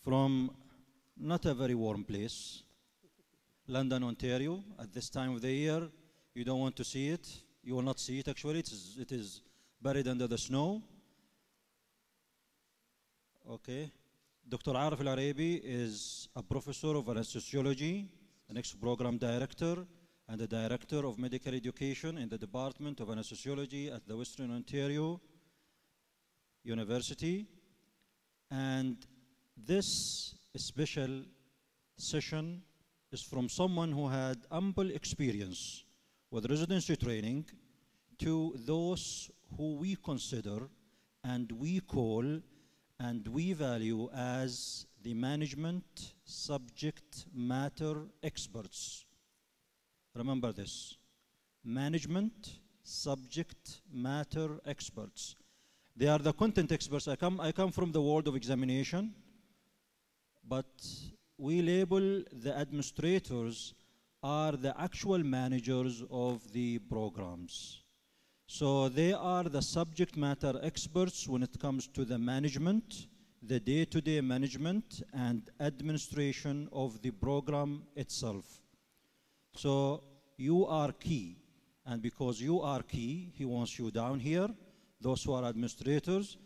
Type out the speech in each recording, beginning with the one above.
from not a very warm place, London, Ontario. At this time of the year, you don't want to see it. You will not see it actually. It is buried under the snow. Okay. Dr. Arif Al-Arabi is a professor of anesthesiology, an ex-program director, and the director of medical education in the Department of Anesthesiology at the Western Ontario University. And this special session is from someone who had ample experience with residency training to those who we consider and we call and we value as the management subject matter experts. Remember this, management subject matter experts. They are the content experts. I come from the world of examination, but we label the administrators are the actual managers of the programs. So they are the subject matter experts when it comes to the management, the day-to-day management and administration of the program itself. So you are key, and because you are key, he wants you down here. Those who are administrators,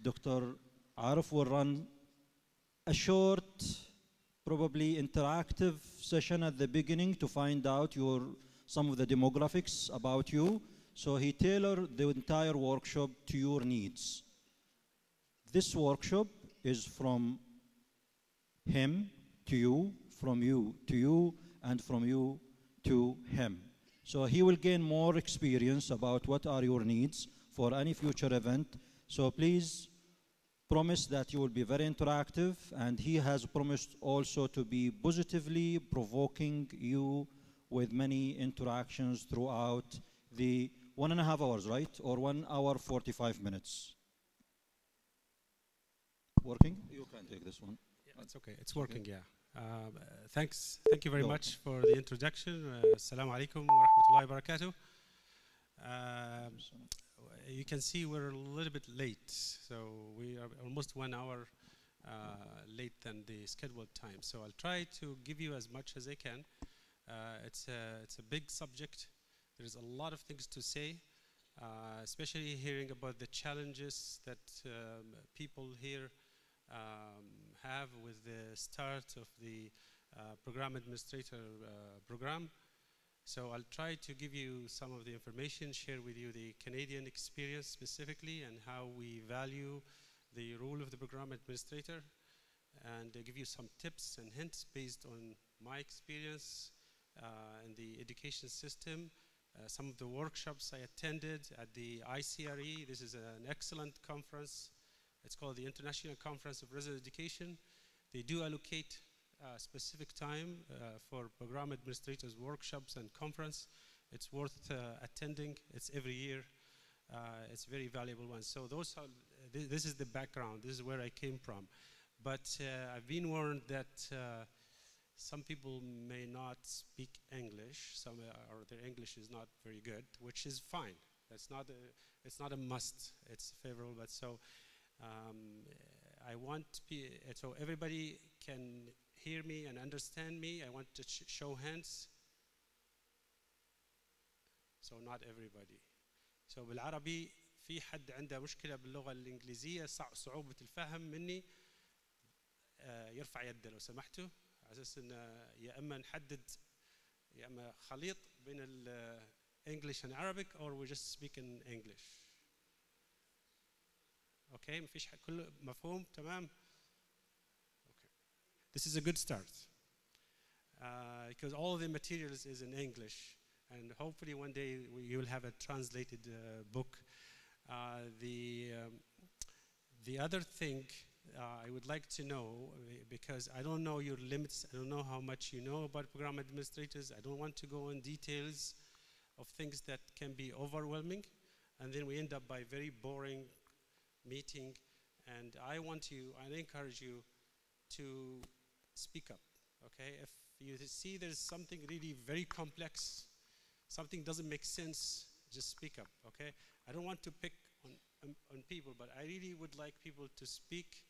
Dr. Arif will run a short, probably interactive session at the beginning to find out some of the demographics about you. So he tailored the entire workshop to your needs. This workshop is from him to you, from you to you, and from you to him. So he will gain more experience about what are your needs for any future event. So please promise that you will be very interactive, and he has promised also to be positively provoking you with many interactions throughout the 1.5 hours, right? Or 1 hour, 45 minutes. Working? You can take this one. Yeah, it's okay. It's working, okay. Yeah. Thanks. Thank you very much for the introduction. Assalamu alaikum wa rahmatullahi wa barakatuh. You can see we're a little bit late. So we are almost 1 hour late than the scheduled time. So I'll try to give you as much as I can. It's a big subject. There's a lot of things to say, especially hearing about the challenges that people here have with the start of the program administrator program. So I'll try to give you some of the information, share with you the Canadian experience specifically and how we value the role of the program administrator, and give you some tips and hints based on my experience in the education system. Some of the workshops I attended at the ICRE. This is an excellent conference. It's called the International Conference of Resident Education. They do allocate specific time for program administrators workshops and conference. It's worth attending. It's every year. It's a very valuable one. So those are, this is the background. This is where I came from. But I've been warned that some people may not speak English, or their English is not very good, which is fine. It's not a must. It's favorable. But so I want so everybody can hear me and understand me. I want to show hands. So not everybody. So بالعربي في حد عنده مشكلة باللغة الإنجليزية صعوبة الفهم مني يرفع يده لو سمحتوا. على اساس ان يا اما نحدد يا اما خليط بين ال English and Arabic, or we just speak in English. Okay, مفيش كله مفهوم تمام. Okay, this is a good start because all the materials is in English, and hopefully one day you will have a translated book. The other thing I would like to know, because I don't know your limits, I don't know how much you know about program administrators, I don't want to go in details of things that can be overwhelming, and then we end up by very boring meeting. And I encourage you to speak up, okay? If you see there's something really very complex, something doesn't make sense, just speak up, okay? I don't want to pick on people, but I really would like people to speak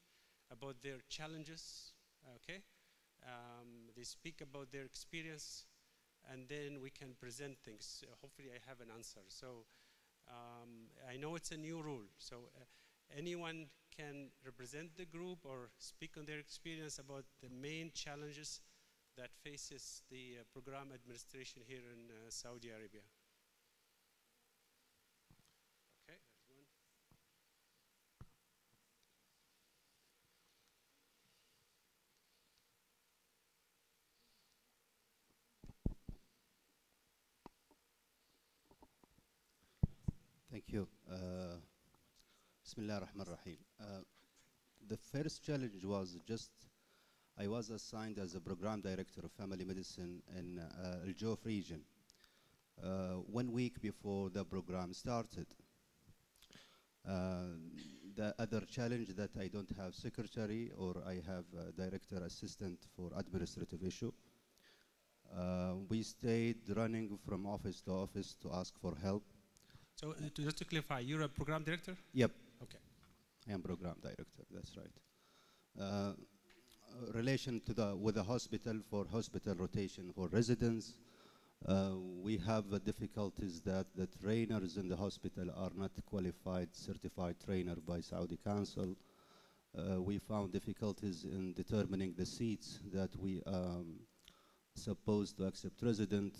about their challenges, okay? They speak about their experience, and then we can present things. Hopefully I have an answer. So I know it's a new rule, so anyone can represent the group or speak on their experience about the main challenges that faces the program administration here in Saudi Arabia. Okay, there's one. Thank you. Bismillah ar-Rahman ar-Rahim. The first challenge was just, I was assigned as a program director of family medicine in Al Jof region 1 week before the program started. The other challenge that I don't have secretary, or I have a director assistant for administrative issue. We stayed running from office to office to ask for help. So just to clarify, you're a program director? Yep. Okay. I am program director, that's right. Relation to with the hospital, for hospital rotation for residents, we have difficulties that the trainers in the hospital are not qualified, certified trainer by Saudi Council. We found difficulties in determining the seats that we supposed to accept resident,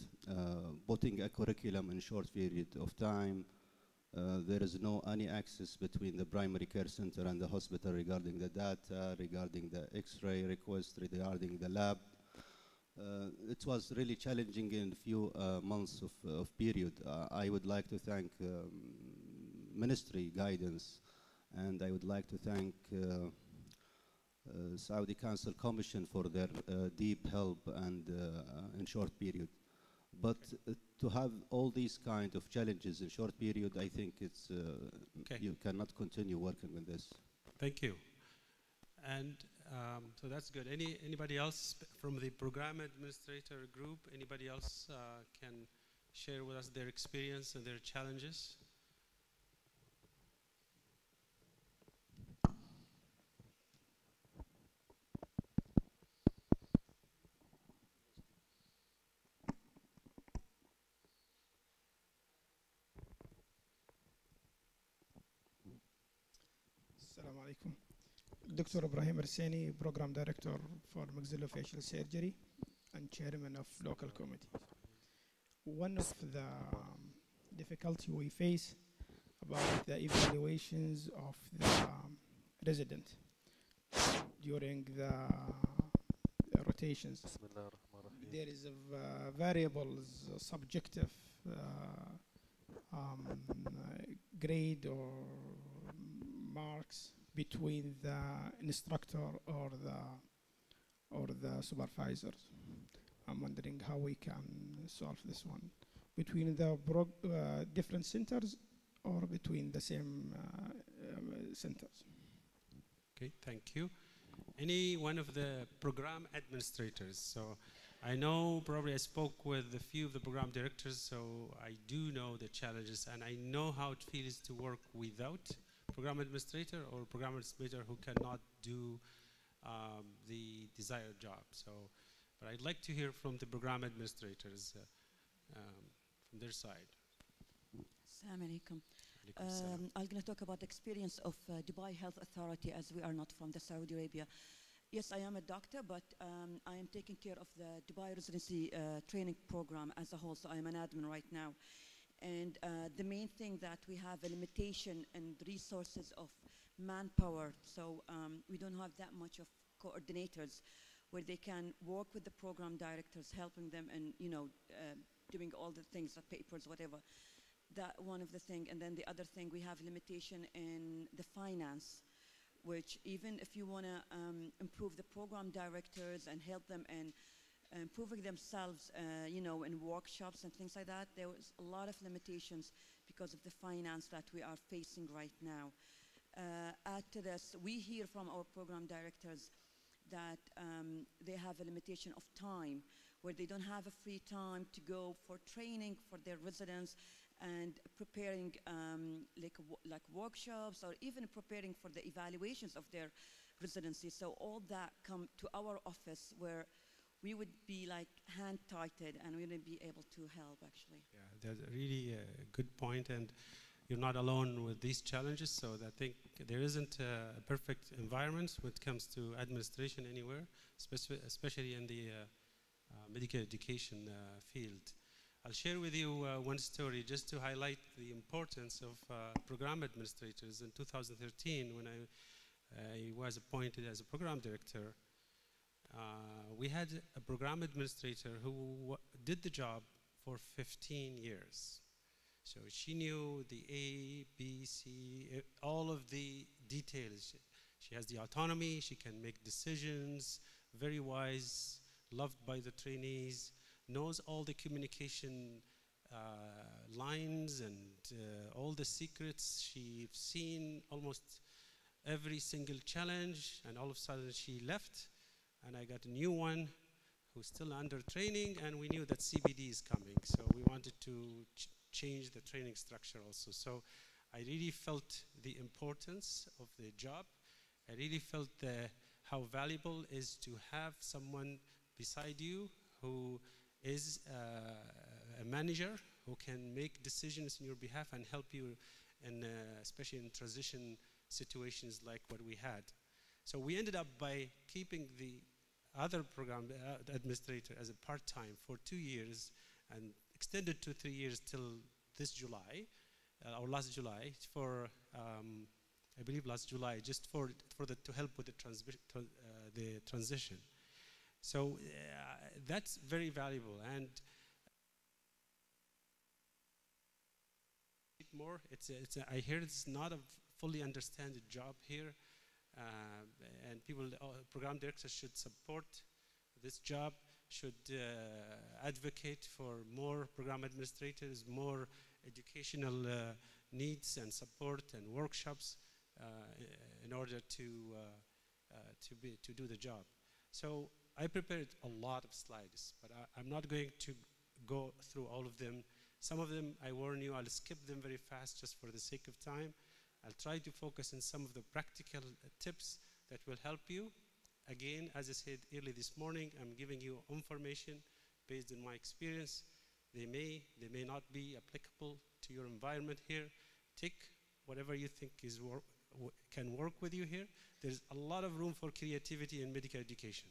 putting a curriculum in short period of time. There is no any access between the primary care center and the hospital regarding the data, regarding the x-ray request, regarding the lab. It was really challenging in a few months of period. I would like to thank ministry guidance, and I would like to thank Saudi Council Commission for their deep help and in short period. But to have all these kind of challenges in short period, I think it's you cannot continue working with this. Thank you. And so that's good. Anybody else from the program administrator group? Anybody else can share with us their experience and their challenges? Assalamu alaikum. Dr. Ibrahim Arseni, Program Director for Maxillofacial Surgery and Chairman of Local Committee. One of the difficulty we face about the evaluations of the resident during the rotations. There is a variables, subjective grade or marks between the instructor or the supervisors. I'm wondering how we can solve this one between the different centers or between the same centers. Okay, thank you. Any one of the program administrators? So I know probably I spoke with a few of the program directors, so I do know the challenges and I know how it feels to work without program administrator or program administrator who cannot do the desired job. So, but I'd like to hear from the program administrators from their side. Assalamu alaikum. I'm going to talk about the experience of Dubai Health Authority, as we are not from the Saudi Arabia. Yes, I am a doctor, but I am taking care of the Dubai residency training program as a whole, so I am an admin right now. And the main thing that we have a limitation and resources of manpower, so we don't have that much of coordinators where they can work with the program directors, helping them and doing all the things, the papers, whatever. That one of the thing, and then the other thing, we have limitation in the finance, which even if you want to improve the program directors and help them and improving themselves, in workshops and things like that, there was a lot of limitations because of the finance that we are facing right now. Add to this, we hear from our program directors that they have a limitation of time, where they don't have a free time to go for training for their residents and preparing like workshops, or even preparing for the evaluations of their residency. So all that come to our office where we would be like hand-tighted and we wouldn't be able to help, actually. Yeah, that's really a good point, and you're not alone with these challenges. So I think there isn't a perfect environment when it comes to administration anywhere, especially in the medical education field. I'll share with you one story just to highlight the importance of program administrators. In 2013, when I was appointed as a program director, we had a program administrator who did the job for 15 years. So she knew the A, B, C, all of the details. She has the autonomy, she can make decisions, very wise, loved by the trainees, knows all the communication lines and all the secrets. She's seen almost every single challenge, and all of a sudden she left, and I got a new one who's still under training, and we knew that CBD is coming, so we wanted to change the training structure also. So I really felt the importance of the job. I really felt how valuable it is to have someone beside you who is a manager who can make decisions on your behalf and help you, in, especially in transition situations like what we had. So we ended up by keeping the other program administrator as a part-time for 2 years and extended to 3 years till this July, or last July, for I believe last July, just to help with the transition. So that's very valuable, and more. I hear it's not a fully understood job here, and people, program directors should support this job, should advocate for more program administrators, more educational needs and support and workshops in order to do the job. So I prepared a lot of slides, but I'm not going to go through all of them. Some of them, I warn you, I'll skip them very fast just for the sake of time. I'll try to focus on some of the practical tips that will help you. Again, as I said early this morning, I'm giving you information based on my experience. They may not be applicable to your environment here. Take whatever you think can work with you here. There's a lot of room for creativity in medical education.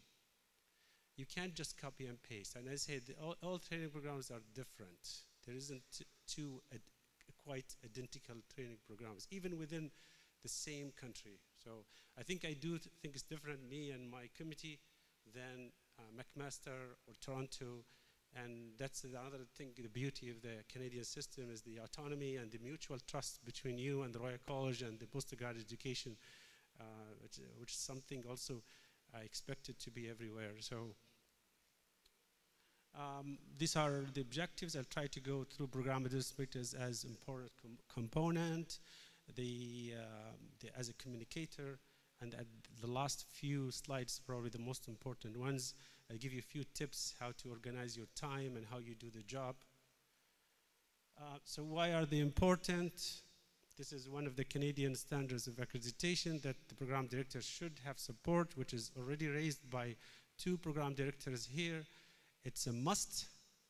You can't just copy and paste. And I said, all training programs are different. There isn't two quite identical training programs, even within the same country. So I think I do think it's different, me and my committee, than McMaster or Toronto. And that's another thing, the beauty of the Canadian system is the autonomy and the mutual trust between you and the Royal College and the postgraduate education, which is something also I expected to be everywhere. So these are the objectives. I'll try to go through program administrators as important component, as a communicator, and at the last few slides, probably the most important ones, I'll give you a few tips how to organize your time and how you do the job. So why are they important? This is one of the Canadian standards of accreditation that the program director should have support, which is already raised by 2 program directors here. It's a must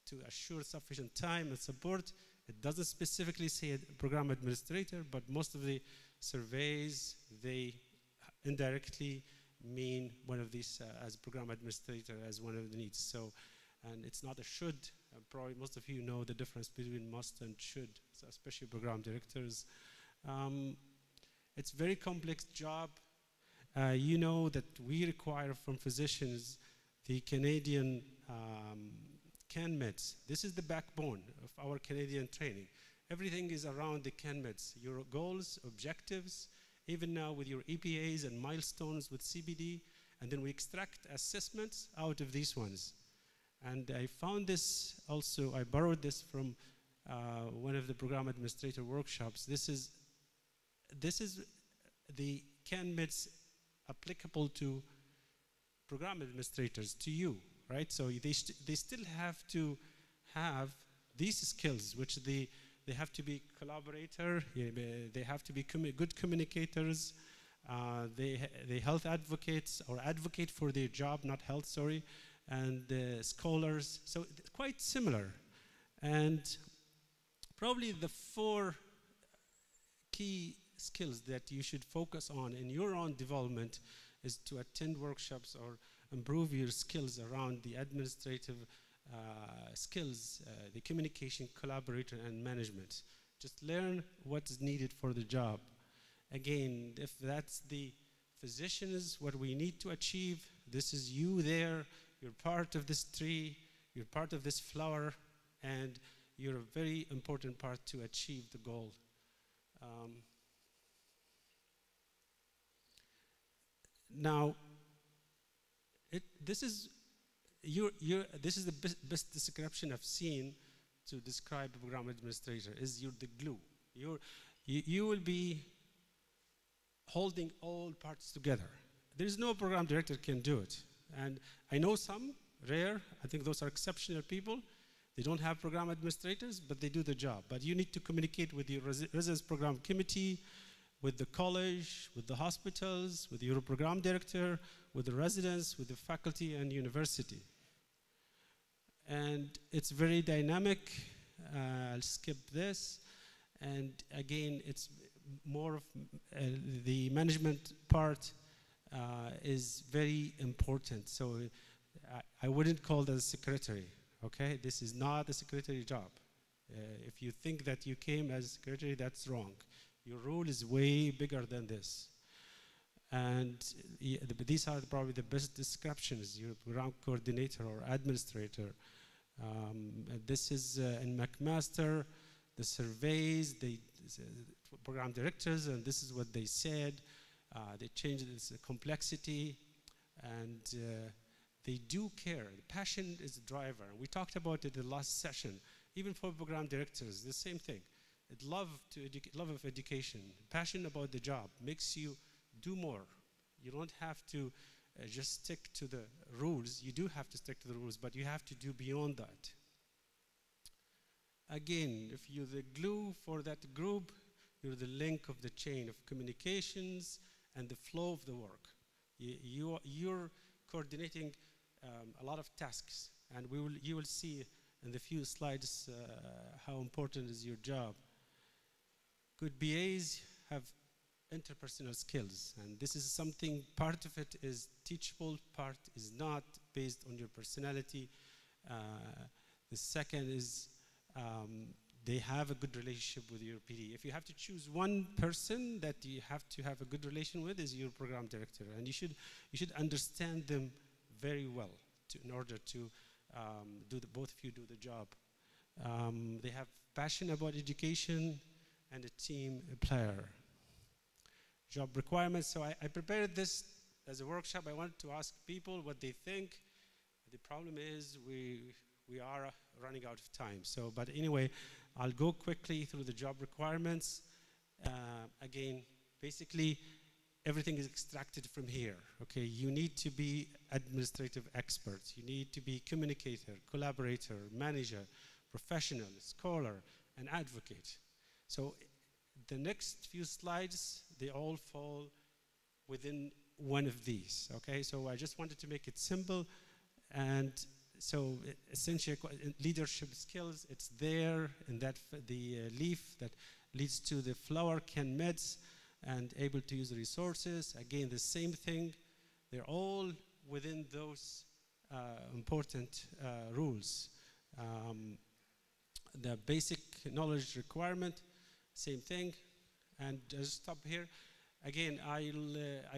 to assure sufficient time and support. It doesn't specifically say a program administrator, but most of the surveys, they indirectly mean one of these as program administrator as one of the needs. So, and it's not a should. Probably most of you know the difference between must and should, so especially program directors. It's a very complex job. You know that we require from physicians the Canadian CanMeds. This is the backbone of our Canadian training. Everything is around the CanMeds, your goals, objectives, even now with your EPAs and milestones with CBD, and then we extract assessments out of these ones. And I found this also, I borrowed this from one of the program administrator workshops. This is the CanMeds applicable to program administrators, to you, right? So they still have to have these skills, which they have to be collaborator, they have to be good communicators, They health advocates or advocate for their job, not health, sorry, and scholars. So it's quite similar. And probably the 4 key skills that you should focus on in your own development is to attend workshops or improve your skills around the administrative skills, the communication, collaboration, and management. Just learn what is needed for the job. Again, if that's the physicians, what we need to achieve, this is you there, you're part of this tree, you're part of this flower, and you're a very important part to achieve the goal. Now, this is the best description I've seen to describe a program administrator. Is you're the glue. You will be holding all parts together. There is no program director can do it. And I know some, rare, I think those are exceptional people. They don't have program administrators, but they do the job. But you need to communicate with your residence program committee, with the college, with the hospitals, with your program director, with the residents, with the faculty and university. And it's very dynamic. I'll skip this. And again, it's more of the management part is very important. So I wouldn't call that a secretary, okay? This is not a secretary job. If you think that you came as secretary, that's wrong. Your role is way bigger than this. And these are probably the best descriptions, your program coordinator or administrator. This is in McMaster, the surveys, the program directors, and this is what they said. They changed its complexity, and they do care. The passion is the driver. We talked about it in the last session. Even for program directors, the same thing. Love of education, passion about the job makes you do more. You don't have to just stick to the rules. You do have to stick to the rules, but you have to do beyond that. Again, if you're the glue for that group, you're the link of the chain of communications and the flow of the work. You're coordinating a lot of tasks, and you will see in the few slides how important is your job. Good BAs have interpersonal skills, and this is something, part of it is teachable, part is not, based on your personality. The second is they have a good relationship with your PD. If you have to choose one person that you have to have a good relation with, is your program director, and you should understand them very well in order to both of you do the job. They have passion about education and a team player. Job requirements. So I prepared this as a workshop. I wanted to ask people what they think. The problem is we are running out of time. So, but anyway, I'll go quickly through the job requirements. Again, basically, everything is extracted from here. Okay, you need to be administrative experts. You need to be communicator, collaborator, manager, professional, scholar, and advocate. So the next few slides, they all fall within one of these, okay? So I just wanted to make it simple. And so essentially leadership skills, it's there in that the leaf that leads to the flower can meds and able to use the resources. Again, the same thing. They're all within those important rules. The basic knowledge requirement, same thing. And just stop here. Again, I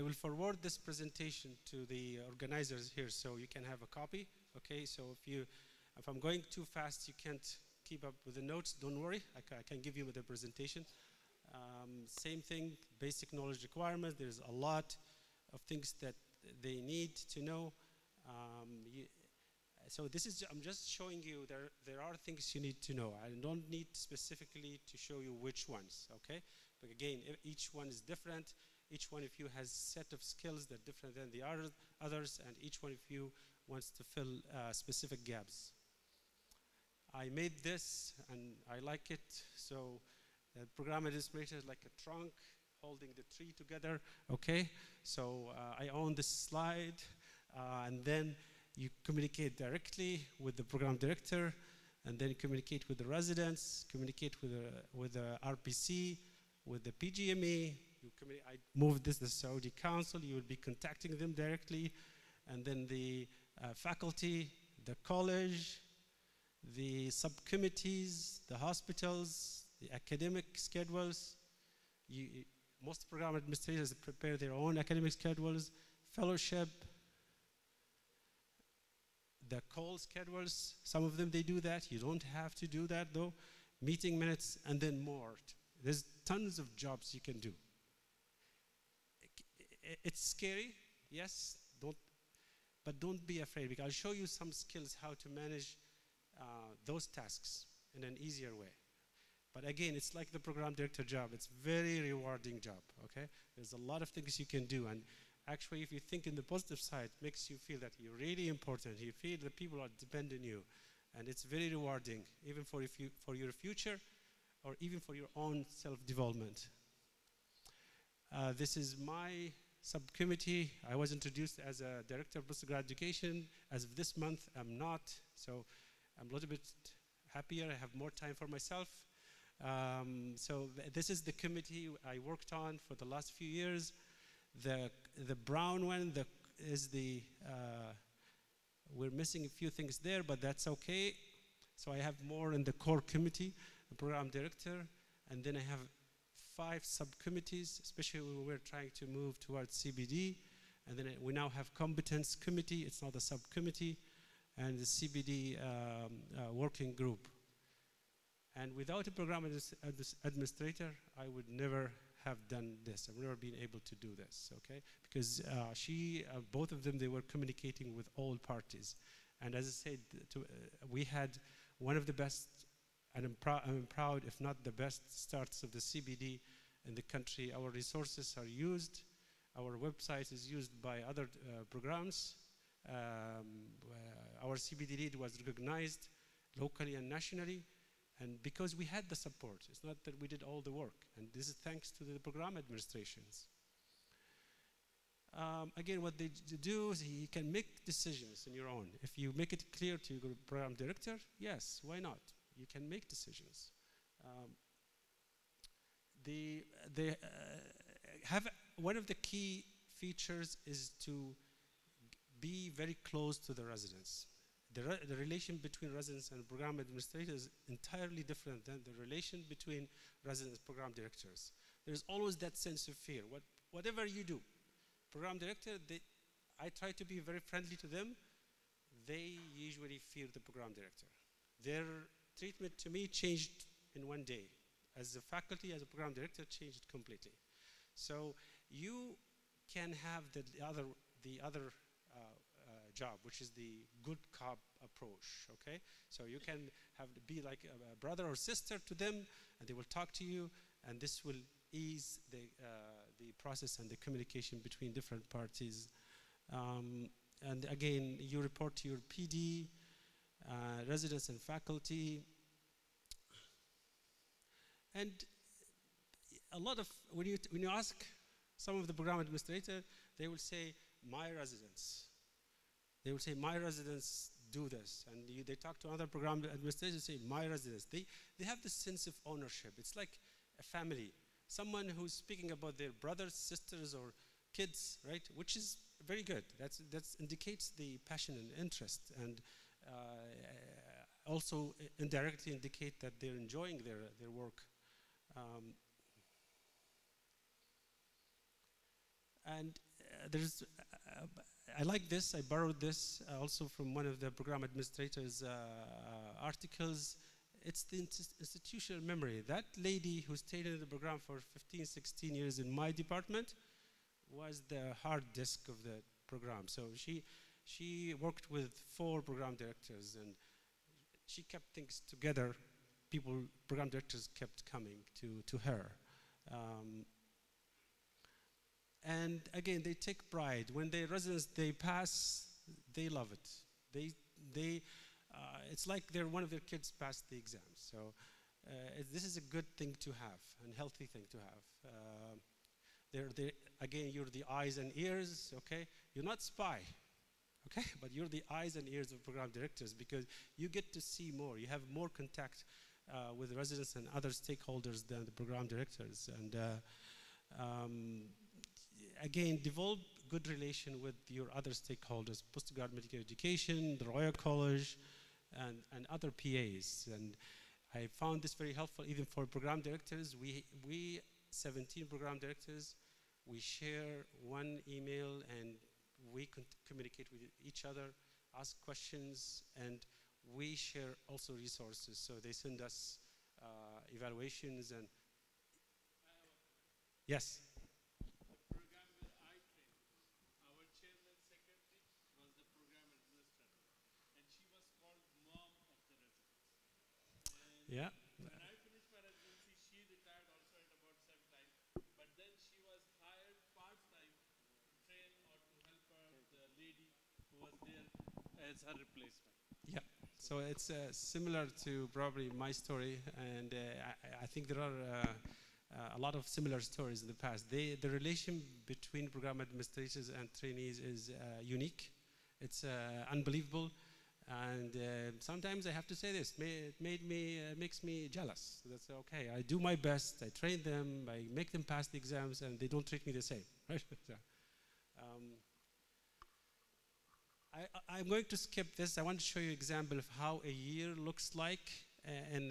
will forward this presentation to the organizers here so you can have a copy. Okay, so if I'm going too fast, you can't keep up with the notes, don't worry. I can give you the presentation. Same thing, basic knowledge requirements. There's a lot of things that they need to know. So this is, I'm just showing you there are things you need to know. I don't need specifically to show you which ones, okay? But again, each one is different. Each one of you has a set of skills that are different than the others, and each one of you wants to fill specific gaps. I made this, and I like it. So the program administrator is like a trunk holding the tree together, okay? So I own this slide, and then you communicate directly with the program director, and then communicate with the residents, communicate with the RPC, with the PGME. I moved this to the Saudi Council. You will be contacting them directly, and then the faculty, the college, the subcommittees, the hospitals, the academic schedules. Most program administrators prepare their own academic schedules, fellowship, the call schedules. Some of them, they do that. You don't have to do that, though. Meeting minutes, and then more. There's tons of jobs you can do. It's scary, yes, but don't be afraid, because I'll show you some skills how to manage those tasks in an easier way. But again, it's like the program director job. It's very rewarding job, okay? There's a lot of things you can do, and actually, if you think in the positive side, it makes you feel that you're really important. You feel that people are dependent on you, and it's very rewarding, even for your future, or even for your own self-development. This is my subcommittee. I was introduced as a director of postgrad education. As of this month, I'm not, so I'm a little bit happier. I have more time for myself. So this is the committee I worked on for the last few years. The brown one is the, we're missing a few things there, but that's okay. So I have more in the core committee, the program director, and then I have 5 subcommittees, especially when we're trying to move towards CBD. And then we now have competence committee. It's not a subcommittee, and the CBD working group. And without a program administrator, I would never have done this. I've never been able to do this, okay? Because both of them, they were communicating with all parties. And as I said, we had one of the best, and I'm proud, if not the best, starts of the CBD in the country. Our resources are used. Our website is used by other programs. Our CBD lead was recognized locally and nationally. And because we had the support, it's not that we did all the work. And this is thanks to the program administrations. Again, what they do is you can make decisions on your own. If you make it clear to your program director, yes, why not? You can make decisions. They have one of the key features is to be very close to the residents. The relation between residents and program administrators is entirely different than the relation between residents and program directors. There's always that sense of fear. Whatever you do, program director, I try to be very friendly to them. They usually fear the program director. Their treatment to me changed in one day. As a faculty, as a program director, changed completely. So you can have the other job, which is the good cop approach, okay? So you can be like a brother or sister to them, and they will talk to you, and this will ease the process and the communication between different parties. And again, you report to your PD, residents and faculty. And a lot of, when you ask some of the program administrators, they will say, my residents. They will say, my residents do this. And they talk to other program administrators and say, my residents. They have this sense of ownership. It's like a family. Someone who's speaking about their brothers, sisters, or kids, right? Which is very good. That indicates the passion and interest, and also indirectly indicate that they're enjoying their work. I like this. I borrowed this also from one of the program administrators' articles. It's the institutional memory. That lady who stayed in the program for 15, 16 years in my department was the hard disk of the program. So she worked with 4 program directors, and she kept things together. Program directors kept coming to her. And again, they take pride. When the residents, they pass, they love it. It's like one of their kids passed the exam. So this is a good thing to have, and healthy thing to have. Again, you're the eyes and ears, okay? You're not spy, okay? But you're the eyes and ears of program directors because you get to see more. You have more contact with residents and other stakeholders than the program directors. And again, develop good relation with your other stakeholders, postgraduate medical education, the Royal College, and other PAs. And I found this very helpful even for program directors. We 17 program directors, we share one email and we communicate with each other, ask questions, and we share also resources. So they send us evaluations and yes. The program where I trained, our chairman secretary was the program administrator, and she was called mom of the residents. And Yeah. when I finished my residency, she retired also at about the same time. But then she was hired part-time to train or to help her, the lady who was there as her replacement. Yeah. So it's similar to probably my story, and I think there are a lot of similar stories in the past. The relation between program administrators and trainees is unique. It's unbelievable, and sometimes I have to say this. It makes me jealous. That's okay. I do my best. I train them. I make them pass the exams, and they don't treat me the same. Right? I'm going to skip this. I want to show you an example of how a year looks like in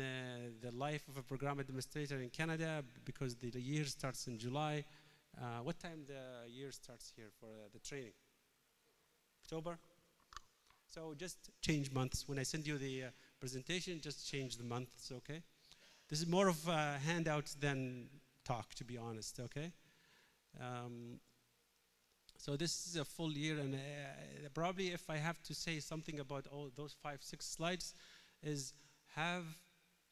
the life of a program administrator in Canada, because the year starts in July. What time the year starts here for the training? October? So just change months. When I send you the presentation, just change the months, okay? This is more of a handout than talk, to be honest, okay? So this is a full year, and probably if I have to say something about all those 5-6 slides, is have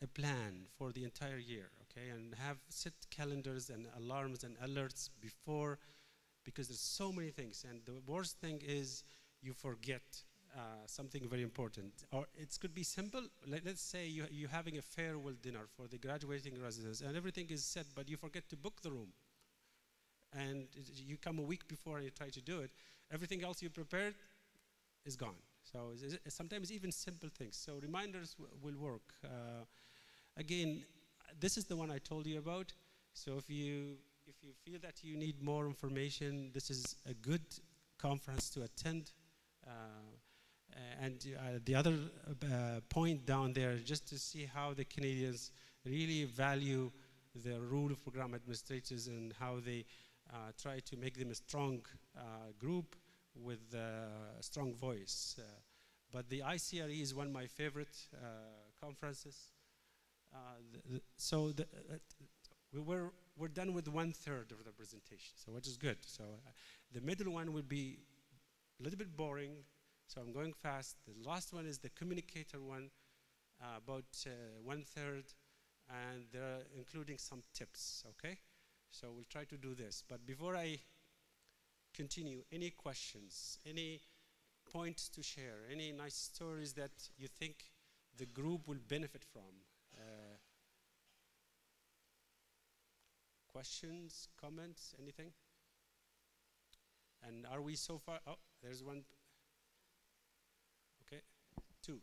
a plan for the entire year, okay? And have set calendars and alarms and alerts before, because there's so many things. And the worst thing is you forget something very important. Or it could be simple. Let's say you're having a farewell dinner for the graduating residents, and everything is set, but you forget to book the room. And you come a week before and you try to do it, everything else you prepared is gone. So sometimes even simple things. So reminders will work. Again, this is the one I told you about. So if you feel that you need more information, this is a good conference to attend. And the other point down there, just to see how the Canadians really value the role of program administrators and how they try to make them a strong group with a strong voice. But the ICRE is one of my favorite conferences. We're done with 1/3 of the presentation, so which is good. So the middle one will be a little bit boring, so I'm going fast. The last one is the communicator one, about 1/3, and they're including some tips, okay? So we'll try to do this. But before I continue, any questions, any points to share, any nice stories that you think the group will benefit from? Questions, comments, anything? And are we so far? Oh, there's one. Okay, 2.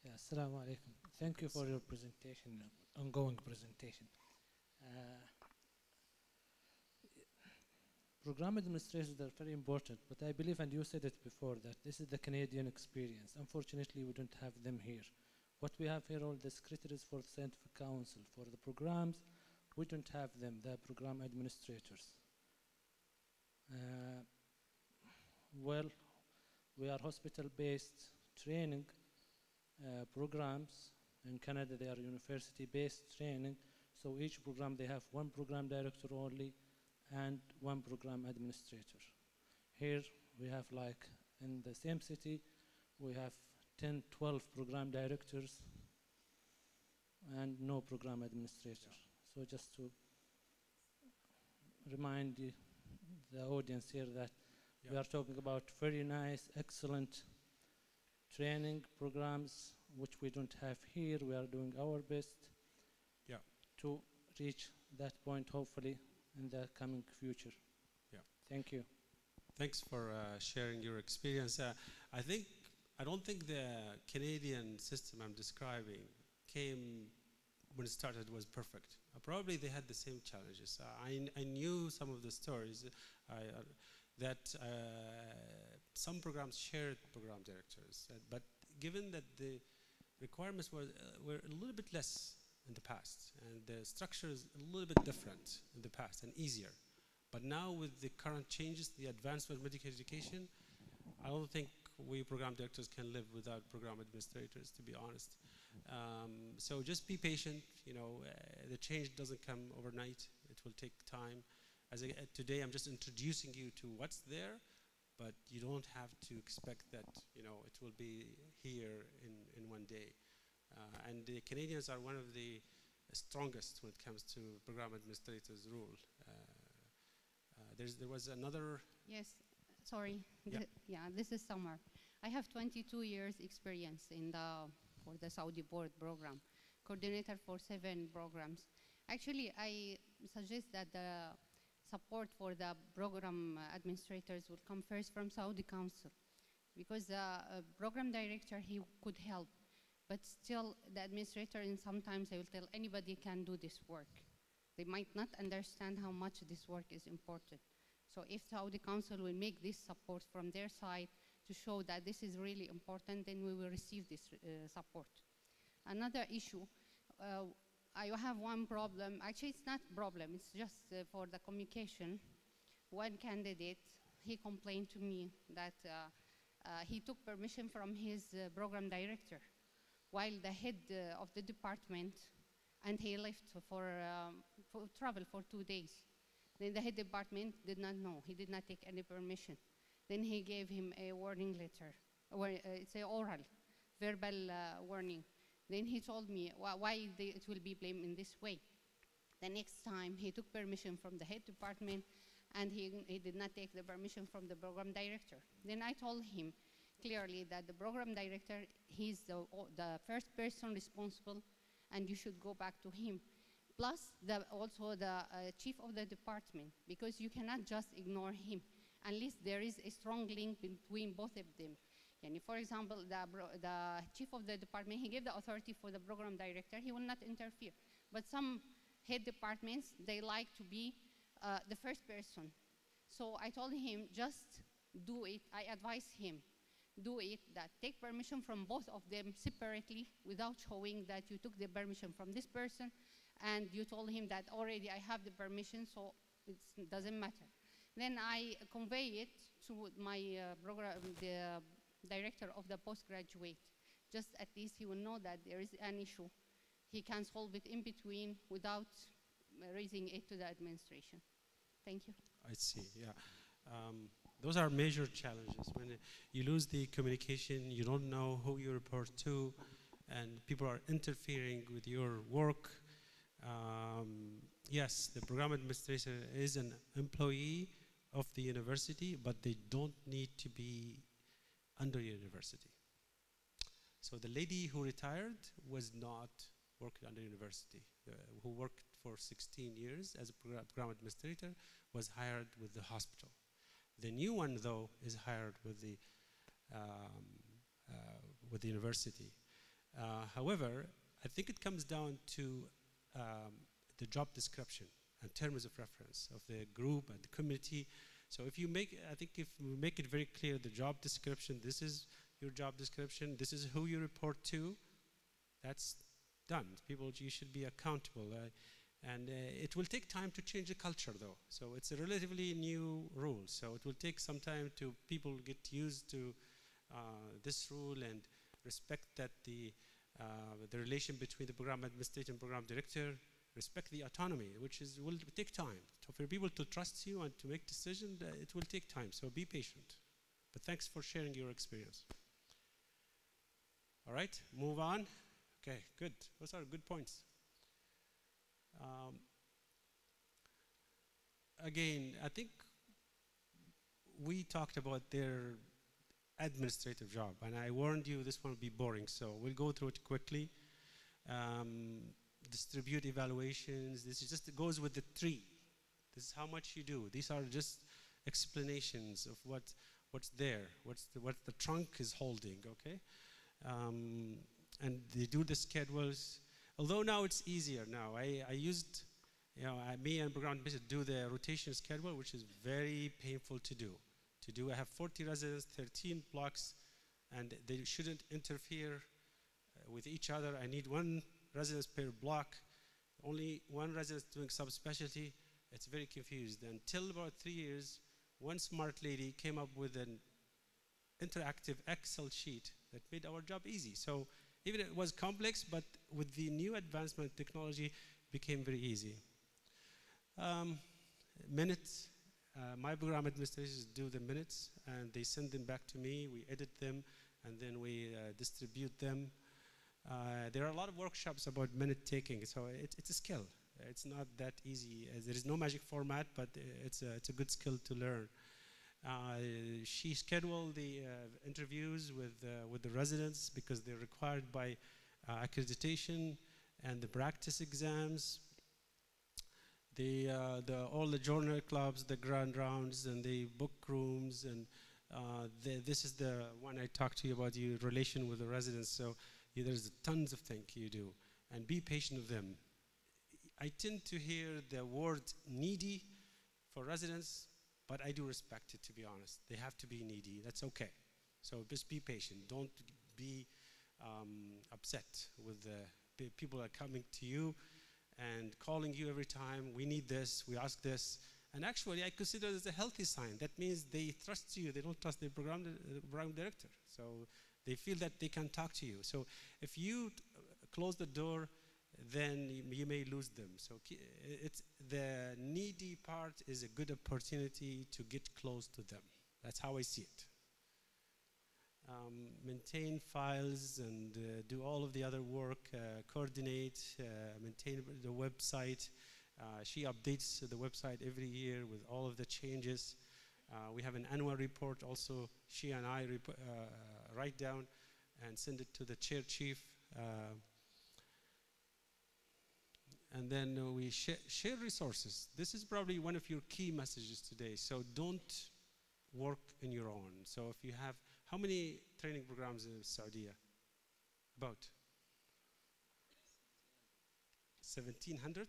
Yeah, assalamu alaikum. Thank you for your presentation, ongoing presentation. Program administrators are very important, but I believe, and you said it before, that this is the Canadian experience. Unfortunately, we don't have them here. What we have here, all the secretaries for the Scientific Council, for the programs, we don't have them, the program administrators. Well, we are hospital-based training programs. In Canada, they are university-based training. So each program, they have one program director only and one program administrator. Here, we have like, in the same city, we have 10, 12 program directors and no program administrator. So just to remind the audience here that we are talking about very nice, excellent training programs, which we don't have here. We are doing our best to reach that point hopefully in the coming future. Yeah. Thank you. Thanks for sharing your experience. I don't think the Canadian system I'm describing came when it started was perfect. Probably they had the same challenges. I knew some of the stories that some programs shared program directors, but given that the requirements were a little bit less in the past, and the structure is a little bit different in the past and easier. But now with the current changes, the advancement of medical education, I don't think we program directors can live without program administrators, to be honest. So just be patient. You know, the change doesn't come overnight. It will take time. Today, I'm just introducing you to what's there, but you don't have to expect that, you know, it will be here in one day. And the Canadians are one of the strongest when it comes to program administrators' role. There was another. Yes, sorry. Yeah. This is Samar. I have 22 years experience for the Saudi board program, coordinator for 7 programs. Actually, I suggest that the support for the program administrators will come first from Saudi Council, because the program director, he could help, but still the administrator, and sometimes they will tell anybody can do this work. They might not understand how much this work is important. So if Saudi Council will make this support from their side to show that this is really important, then we will receive this support. Another issue, I have one problem. Actually, it's not a problem. It's just for the communication. One candidate, he complained to me that he took permission from his program director while the head of the department, and he left for travel for 2 days. Then the head department did not know. He did not take any permission. Then he gave him a warning letter, or it's an oral, verbal warning. Then he told me why it will be blamed in this way. The next time he took permission from the head department, and he did not take the permission from the program director. Then I told him clearly that the program director, he's the first person responsible, and you should go back to him. Plus, also the chief of the department, because you cannot just ignore him unless there is a strong link between both of them. And for example, the chief of the department, he gave the authority for the program director, he will not interfere. But some head departments, they like to be the first person. So I told him, just do it. I advised him, do it, that take permission from both of them separately without showing that you took the permission from this person, and you told him that already I have the permission, so it doesn't matter. Then I convey it to my the director of the postgraduate. Just at least he will know that there is an issue. He can solve it in between without raising it to the administration. Thank you. I see, yeah. Those are major challenges. When you lose the communication, you don't know who you report to, and people are interfering with your work. Yes, the program administrator is an employee of the university, but they don't need to be under university. So the lady who retired was not working under university. Who worked for 16 years as a program administrator was hired with the hospital. The new one, though, is hired with the university. However, I think it comes down to the job description and terms of reference of the group and the community. So if you make, I think if we make it very clear, the job description, this is your job description, this is who you report to, that's done. People, you should be accountable. And it will take time to change the culture, though. So it's a relatively new rule. So it will take some time to people get used to this rule and respect that the relation between the program administrator and program director, respect the autonomy, which will take time. So for people to trust you and to make decisions, it will take time. So be patient. But thanks for sharing your experience. All right, move on. Okay, good. Those are good points. Again, I think we talked about their administrative job, and I warned you this one will be boring, so we'll go through it quickly. distribute evaluations. This is just, it goes with the tree. This is how much you do. These are just explanations of what's there, what the trunk is holding, okay? And they do the schedules. Although now it's easier now. I used, me and program administrator do the rotation schedule, which is very painful to do. I have 40 residents, 13 blocks, and they shouldn't interfere with each other. I need one residence per block, only one resident doing subspecialty. It's very confused. Until about 3 years, one smart lady came up with an interactive Excel sheet that made our job easy. So even it was complex, but with the new advancement technology, it became very easy. Minutes. My program administrators do the minutes, and they send them back to me. We edit them, and then we distribute them. There are a lot of workshops about minute taking, so it's a skill. It's not that easy. There is no magic format, but it's a good skill to learn. She scheduled the interviews with the residents because they're required by accreditation and the practice exams. All the journal clubs, the grand rounds, and the book rooms, and this is the one I talked to you about, your relation with the residents. So there's tons of things you do, and be patient with them. I tend to hear the word needy for residents, but I do respect it, to be honest. They have to be needy, that's okay. So just be patient, don't be upset with the people that are coming to you and calling you every time, we need this, we ask this. And actually, I consider it as a healthy sign. That means they trust you, they don't trust the program director. So they feel that they can talk to you. So if you close the door, then you may lose them. So the needy part is a good opportunity to get close to them. That's how I see it. Maintain files and do all of the other work, coordinate, maintain the website. She updates the website every year with all of the changes. We have an annual report also. She and I write down and send it to the chair chief. And then we share resources. This is probably one of your key messages today. So don't work on your own. So if you have, how many training programs in Saudi? About 1,700?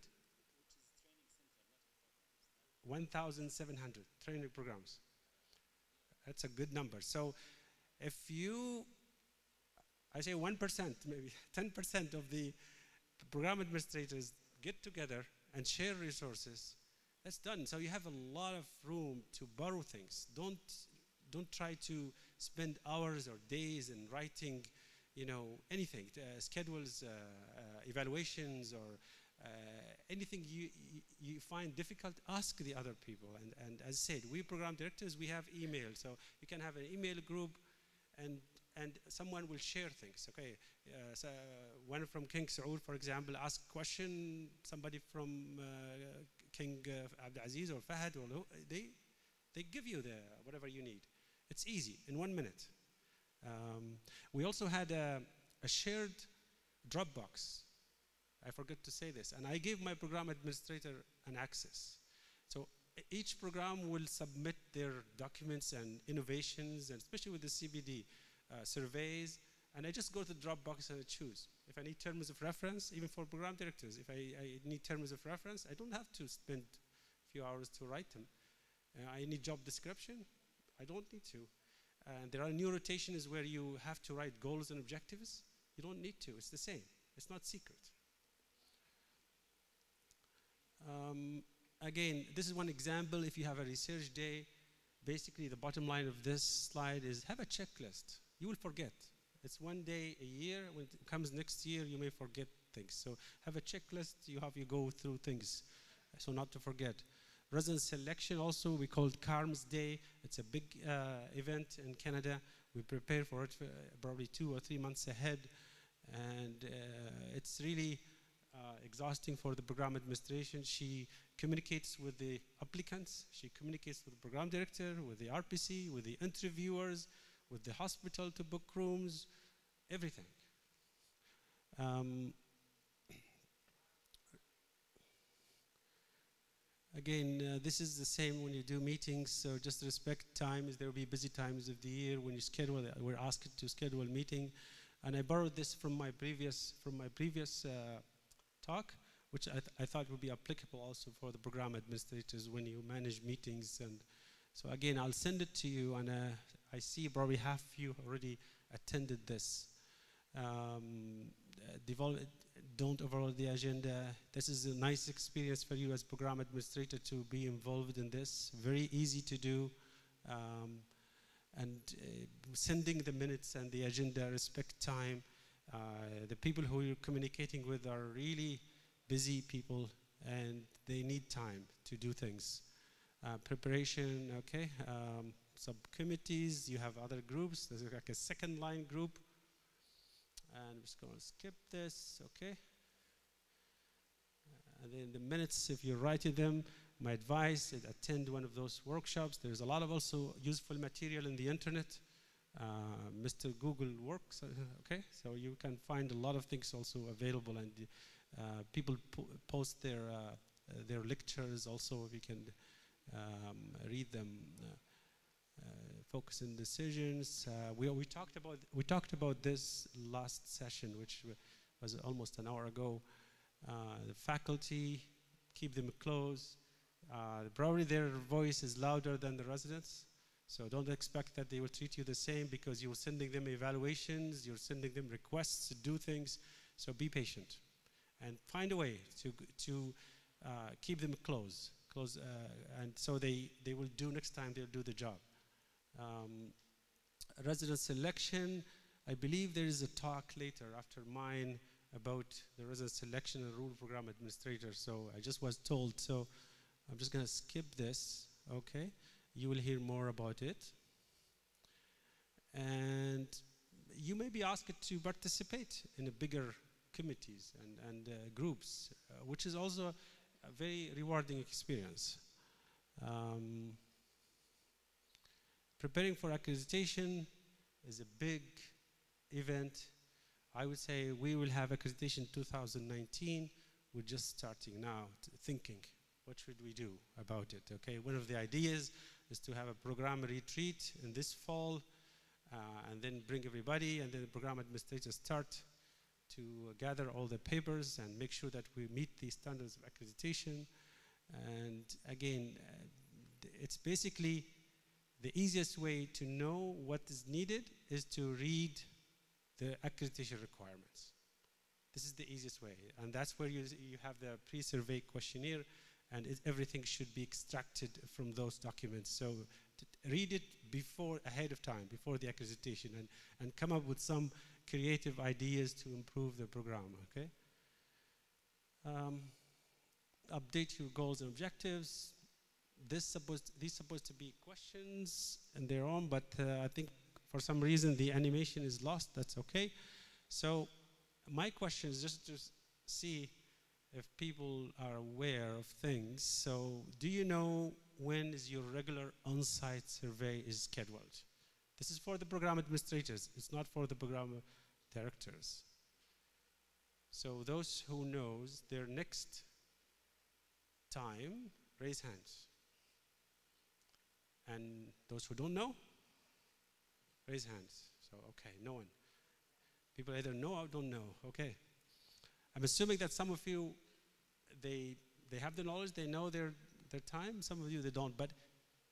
1,700 training programs. That's a good number. So if you, I say 1%, maybe 10% of the program administrators get together and share resources, that's done. So you have a lot of room to borrow things. Don't try to spend hours or days in writing, anything, schedules, evaluations, or anything you find difficult, ask the other people. And as I said, we program directors, we have email. So you can have an email group, and someone will share things, okay? So one from King Saud, for example, ask a question, somebody from King Abdulaziz or Fahad, or they give you whatever you need. It's easy, in 1 minute. We also had a shared Dropbox. I forgot to say this, and I gave my program administrator an access. So each program will submit their documents and innovations, and especially with the CBD surveys, and I just go to the Dropbox and I choose. If I need terms of reference, even for program directors, if I need terms of reference, I don't have to spend a few hours to write them. I need job description, I don't need to. And there are new rotations where you have to write goals and objectives. You don't need to, it's the same. It's not secret. Again, this is one example. If you have a research day, basically the bottom line of this slide is have a checklist. You will forget. It's 1 day a year. When it comes next year, you may forget things. So have a checklist. You go through things, so not to forget. Resident selection also, we call it CARMS Day. It's a big event in Canada. We prepare for it probably 2 or 3 months ahead. And it's really exhausting for the program administration. She communicates with the applicants. She communicates with the program director, with the RPC, with the interviewers, with the hospital to book rooms, everything. Again, this is the same when you do meetings, so just respect times. There will be busy times of the year when you schedule. We're asked to schedule a meeting, and I borrowed this from my previous talk, which I thought would be applicable also for the program administrators when you manage meetings. And so again, I'll send it to you, and I see probably half of you already attended this. Don't overload the agenda. This is a nice experience for you as program administrator to be involved in this. Very easy to do. Sending the minutes and the agenda, respect time. The people who you're communicating with are really busy people, and they need time to do things. Preparation, okay. Subcommittees, you have other groups. There's like a second line group. And I'm just going to skip this, okay. And then the minutes, if you're writing them, my advice is attend one of those workshops. There's a lot of also useful material in the internet. Mr. Google works, okay? So you can find a lot of things also available, and people post their lectures also, if you can read them. Focus on decisions. We talked about this last session, which was almost an hour ago. The faculty, keep them close. Probably their voice is louder than the residents, so don't expect that they will treat you the same, because you're sending them evaluations, you're sending them requests to do things. So be patient and find a way to keep them close, and so they will do next time. They'll do the job. Resident selection, I believe there is a talk later after mine about the resident selection and rule program administrator, so I just was told, so I'm just going to skip this, okay? You will hear more about it. And you may be asked to participate in a bigger committees and groups, which is also a very rewarding experience. Preparing for accreditation is a big event. I would say we will have accreditation 2019. We're just starting now, thinking, what should we do about it, okay? One of the ideas is to have a program retreat in this fall, and then bring everybody, and then the program administrators start to gather all the papers and make sure that we meet the standards of accreditation. And again, it's basically the easiest way to know what is needed is to read the accreditation requirements. This is the easiest way, and that's where you have the pre-survey questionnaire, and everything should be extracted from those documents. So read it ahead of time, before the accreditation, and come up with some creative ideas to improve the program, okay? Update your goals and objectives. These supposed to be questions and their own, but I think for some reason the animation is lost. That's okay. So my question is just to see if people are aware of things. So do you know when is your regular on-site survey is scheduled? This is for the program administrators. It's not for the program directors. So those who knows their next time, raise hands. And those who don't know, raise hands. So, okay, no one. People either know or don't know, okay. I'm assuming that some of you, they have the knowledge, they know their time. Some of you, they don't, but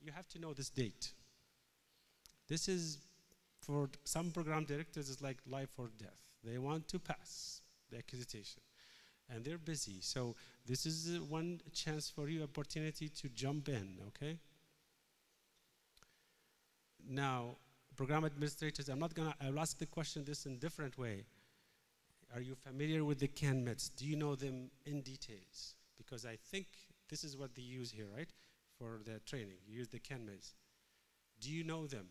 you have to know this date. This is, for some program directors, it's like life or death. They want to pass the accreditation, and they're busy. So this is one chance for you, opportunity to jump in, okay? Now, program administrators, I'll ask the question this in a different way. Are you familiar with the CANMEDs? Do you know them in details? Because I think this is what they use here, right? For the training, you use the CANMEDs. Do you know them?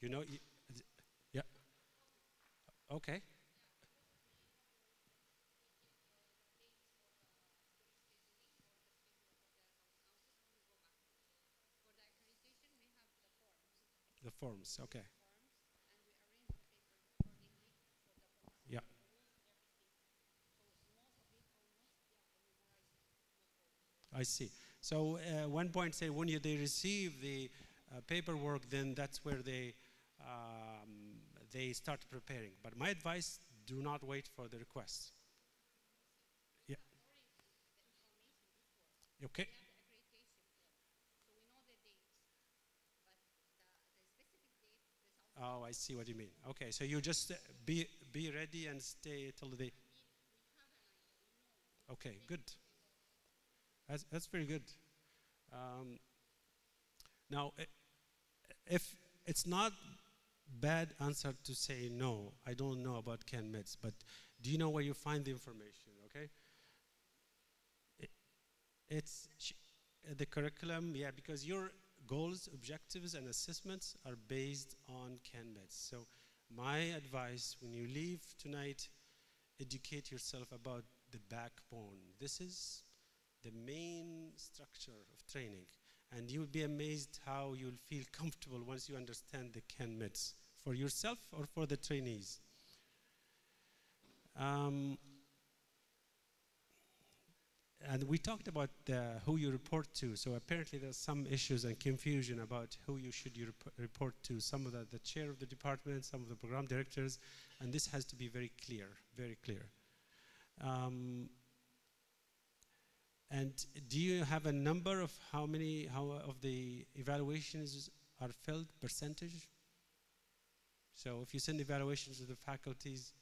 You know, yeah. Okay. The forms, okay. Yeah. I see. So one point say when they receive the paperwork, then that's where they start preparing. But my advice, do not wait for the request. Yeah. Okay. Oh, I see what you mean. Okay, so you just be ready and stay till the. Okay, good. That's very good. Now, if it's not bad answer to say no, I don't know about CanMeds, but do you know where you find the information? Okay. It's the curriculum, yeah, because your goals, objectives, and assessments are based on CanMeds. So my advice, when you leave tonight, educate yourself about the backbone. This is the main structure of training. And you'll be amazed how you'll feel comfortable once you understand the CanMeds for yourself or for the trainees. And we talked about who you report to. So apparently there's some issues and confusion about who you should report to. Some of the chair of the department, some of the program directors, and this has to be very clear, very clear. And do you have a number of how of the evaluations are filled, percentage? So if you send evaluations to the faculties,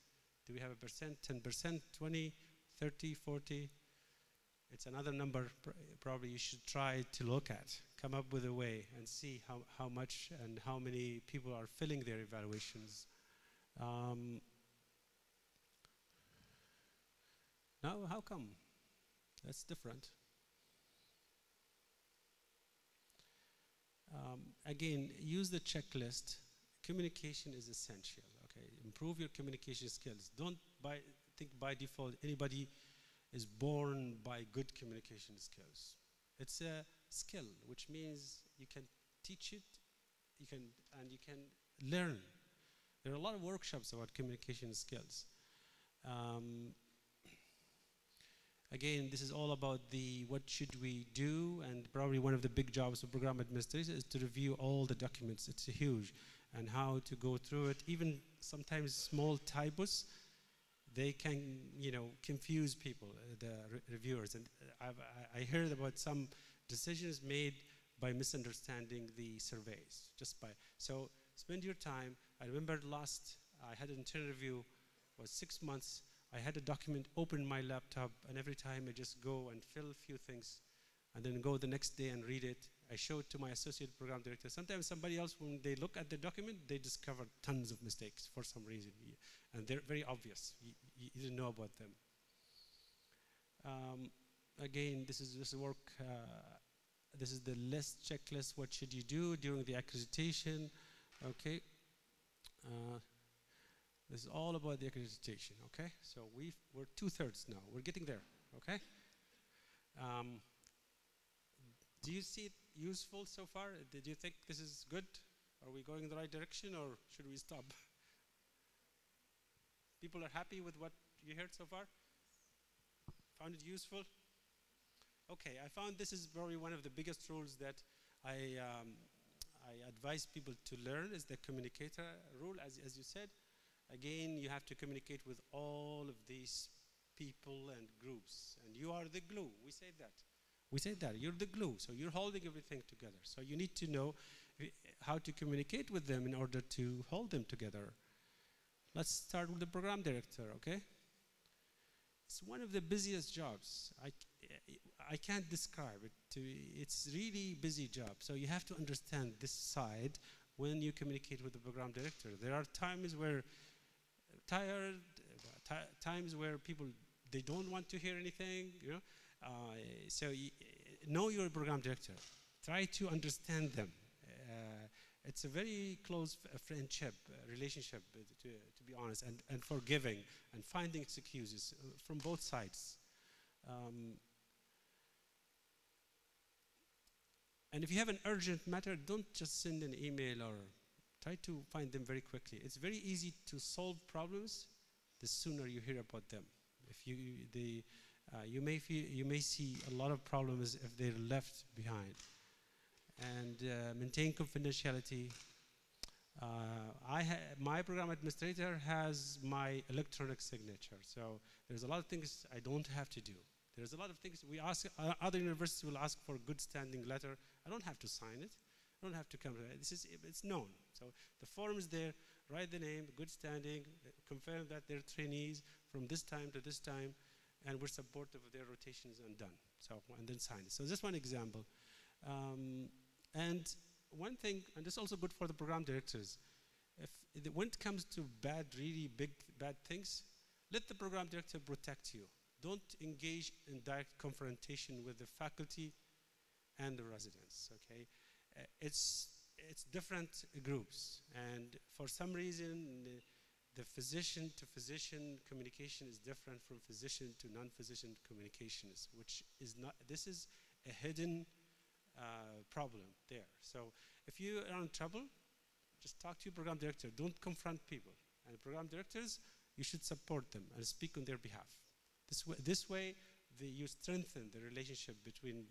do we have a percent, 10%, 20, 30, 40? It's another number probably you should try to look at. Come up with a way and see how much and how many people are filling their evaluations. Now, how come? That's different. Again, use the checklist. Communication is essential. Okay, improve your communication skills. Don't think by default anybody is born by good communication skills. It's a skill, which means you can teach it, you can learn. There are a lot of workshops about communication skills. Again, this is all about what should we do, and probably one of the big jobs of program administrators is to review all the documents. It's huge, and how to go through it. Even sometimes small typos, they can, confuse people, the reviewers. And I heard about some decisions made by misunderstanding the surveys. So spend your time. I remember I had an interview, was 6 months. I had a document open my laptop, and every time I just go and fill a few things, and then go the next day and read it. I show it to my associate program director. Sometimes somebody else, when they look at the document, they discover tons of mistakes for some reason, and they're very obvious. You didn't know about them. Again, this is just work. This is the list checklist. What should you do during the accreditation? Okay. This is all about the accreditation, okay? So we're 2/3 now. We're getting there, okay? Do you see it useful so far? Did you think this is good? Are we going in the right direction, or should we stop? People are happy with what you heard so far? Found it useful? Okay, I found this is probably one of the biggest rules that I advise people to learn is the communicator rule, as you said. Again, you have to communicate with all of these people and groups, and you are the glue. We say that. We say that. You're the glue, so you're holding everything together. So you need to know how to communicate with them in order to hold them together. Let's start with the program director, okay? It's one of the busiest jobs. I can't describe it. It's really busy job. So you have to understand this side when you communicate with the program director. There are times where tired, times where people, they don't want to hear anything, so know your program director. Try to understand them. It's a very close friendship, relationship, to be honest, and forgiving, and finding excuses from both sides. And if you have an urgent matter, don't just send an email, or try to find them very quickly. It's very easy to solve problems the sooner you hear about them. If you may see a lot of problems if they're left behind. And maintain confidentiality. My program administrator has my electronic signature, so there's a lot of things I don't have to do. There's a lot of things we ask, other universities will ask for a good standing letter. I don't have to sign it. I don't have to come to it. It's known. So the form is there, write the name, good standing, confirm that they're trainees from this time to this time, and we're supportive of their rotations and done. So, and then sign it. So just one example. And one thing, and this is also good for the program directors, when it comes to really bad things, let the program director protect you. Don't engage in direct confrontation with the faculty and the residents, okay? It's different groups, and for some reason, the physician-to-physician communication is different from physician to non-physician communications, which is not, this is a hidden problem there. So if you are in trouble, just talk to your program director. Don't confront people. And program directors, you should support them and speak on their behalf. This way you strengthen the relationship between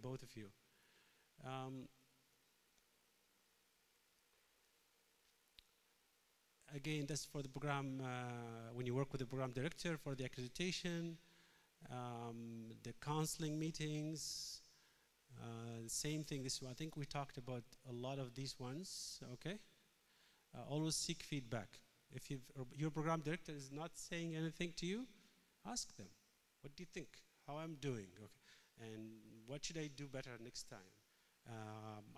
both of you. Again, that's for the program, when you work with the program director for the accreditation, the counseling meetings, same thing. I think we talked about a lot of these ones, okay? Always seek feedback. If your program director is not saying anything to you, ask them, what do you think? How I'm doing, okay? And what should I do better next time?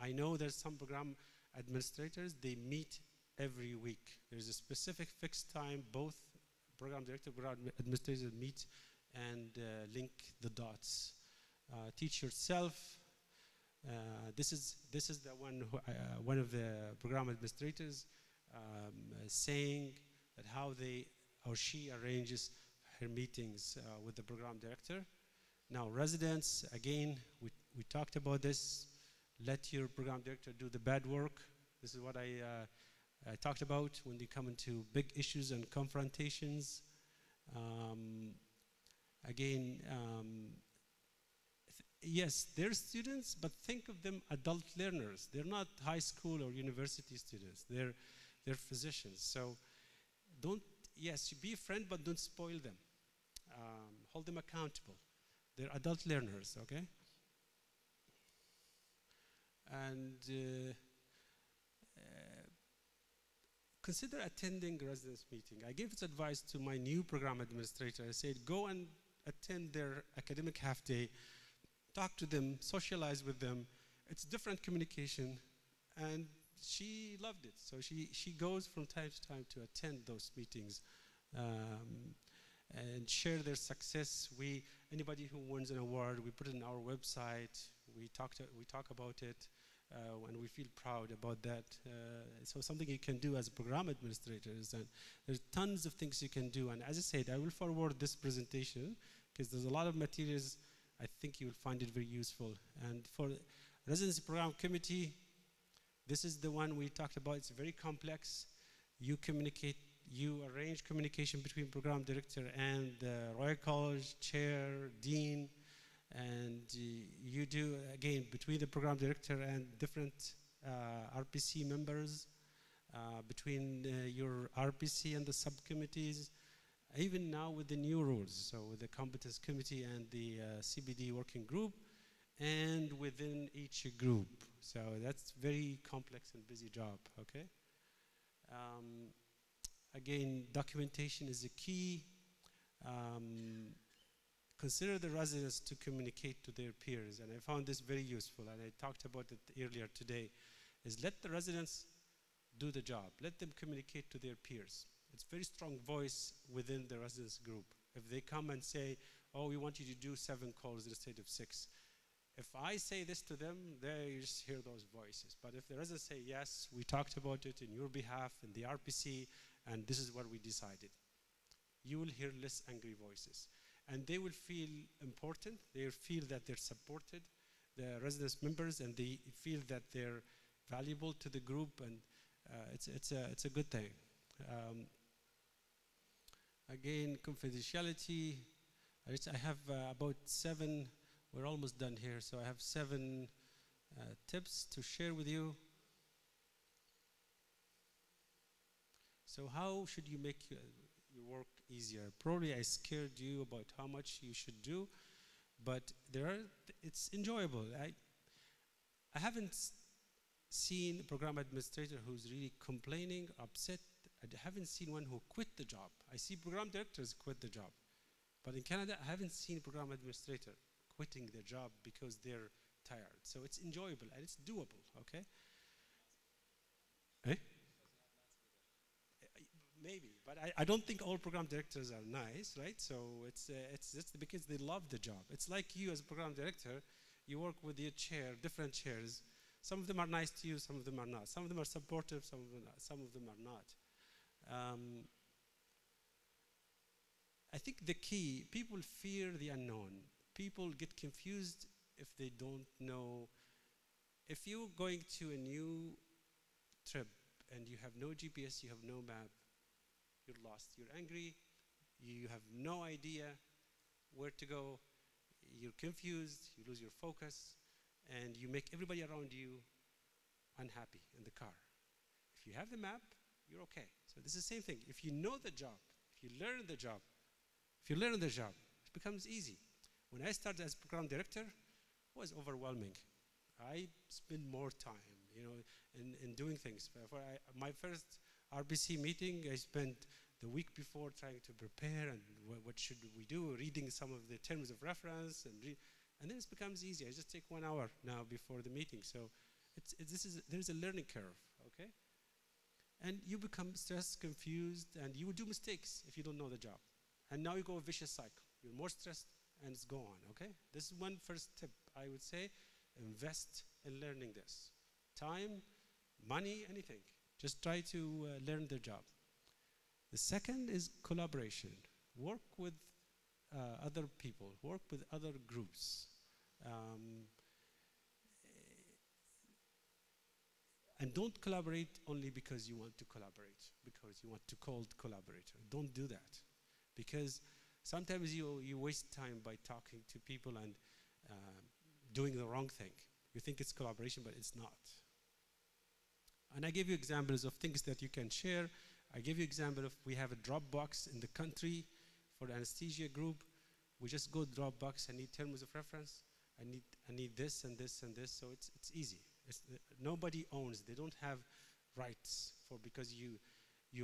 I know there's some program administrators, they meet every week. There's a specific fixed time, both program director and program administrators meet and link the dots. Teach yourself. This is the one of the program administrators saying that how they or she arranges her meetings with the program director. Now residents, again, we talked about this. Let your program director do the bad work. This is what I talked about when they come into big issues and confrontations. Again, yes, they're students, but think of them adult learners. They're not high school or university students. They're physicians. So yes, be a friend, but don't spoil them. Hold them accountable. They're adult learners, okay? And consider attending a residence meeting. I gave this advice to my new program administrator. I said, go and attend their academic half day, talk to them, socialize with them. It's different communication, and she loved it. So she goes from time to time to attend those meetings and share their success. Anybody who wins an award, we put it on our website. We talk about it, and we feel proud about that. So something you can do as program administrators, and there's tons of things you can do. And as I said, I will forward this presentation because there's a lot of materials. I think you will find it very useful. And for residency program committee, this is the one we talked about. It's very complex. You arrange communication between program director and the Royal College chair, dean, and you do, again, between the program director and different RPC members, between your RPC and the subcommittees, even now with the new rules, so with the competence committee and the CBD working group, and within each group. So that's very complex and busy job, okay? Again, documentation is a key. Consider the residents to communicate to their peers, and I found this very useful, and I talked about it earlier today, is let the residents do the job. Let them communicate to their peers. It's a very strong voice within the residents group. If they come and say, oh, we want you to do 7 calls instead of 6. If I say this to them, they just hear those voices. But if the residents say, yes, we talked about it in your behalf in the RPC, and this is what we decided, you will hear less angry voices. And they will feel important. They will feel that they're supported, the residence members, and they feel that they're valuable to the group, and it's a good thing. Again, confidentiality. I have about 7, we're almost done here, so I have 7 tips to share with you. So how should you make your work easier? Probably I scared you about how much you should do, but it's enjoyable. I haven't seen a program administrator who's really complaining, upset. I haven't seen one who quit the job. I see program directors quit the job. But in Canada, I haven't seen a program administrator quitting their job because they're tired. So it's enjoyable and it's doable, okay? Eh? Maybe, but I don't think all program directors are nice, right? So it's just because they love the job. It's like you as a program director, you work with your chair, different chairs. Some of them are nice to you, some of them are not. Some of them are supportive, some of them are not. I think the key, people fear the unknown. People get confused if they don't know. If you're going to a new trip and you have no GPS, you have no map, you're lost, you're angry, you have no idea where to go, you're confused, you lose your focus, and you make everybody around you unhappy in the car. If you have the map, you're okay. So this is the same thing. If you know the job, if you learn the job, it becomes easy. When I started as program director, it was overwhelming. I spent more time, in doing things. My first RBC meeting, I spent the week before trying to prepare and what should we do, reading some of the terms of reference, and then it becomes easy. I just take 1 hour now before the meeting. So there's a learning curve, okay? And you become stressed, confused, and you will do mistakes if you don't know the job. And now you go a vicious cycle. You're more stressed, and it's go on, okay? This is one first tip. I would say invest in learning this. Time, money, anything. Just try to learn the job. The second is collaboration. Work with other people. Work with other groups. And don't collaborate only because you want to collaborate, because you want to cold collaborator. Don't do that. Because sometimes you waste time by talking to people and doing the wrong thing. You think it's collaboration, but it's not. And I give you examples of things that you can share. I give you example of, we have a Dropbox in the country for the anesthesia group. We just go Dropbox, I need terms of reference, I need this and this and this, so it's easy. Nobody owns, they don't have rights because you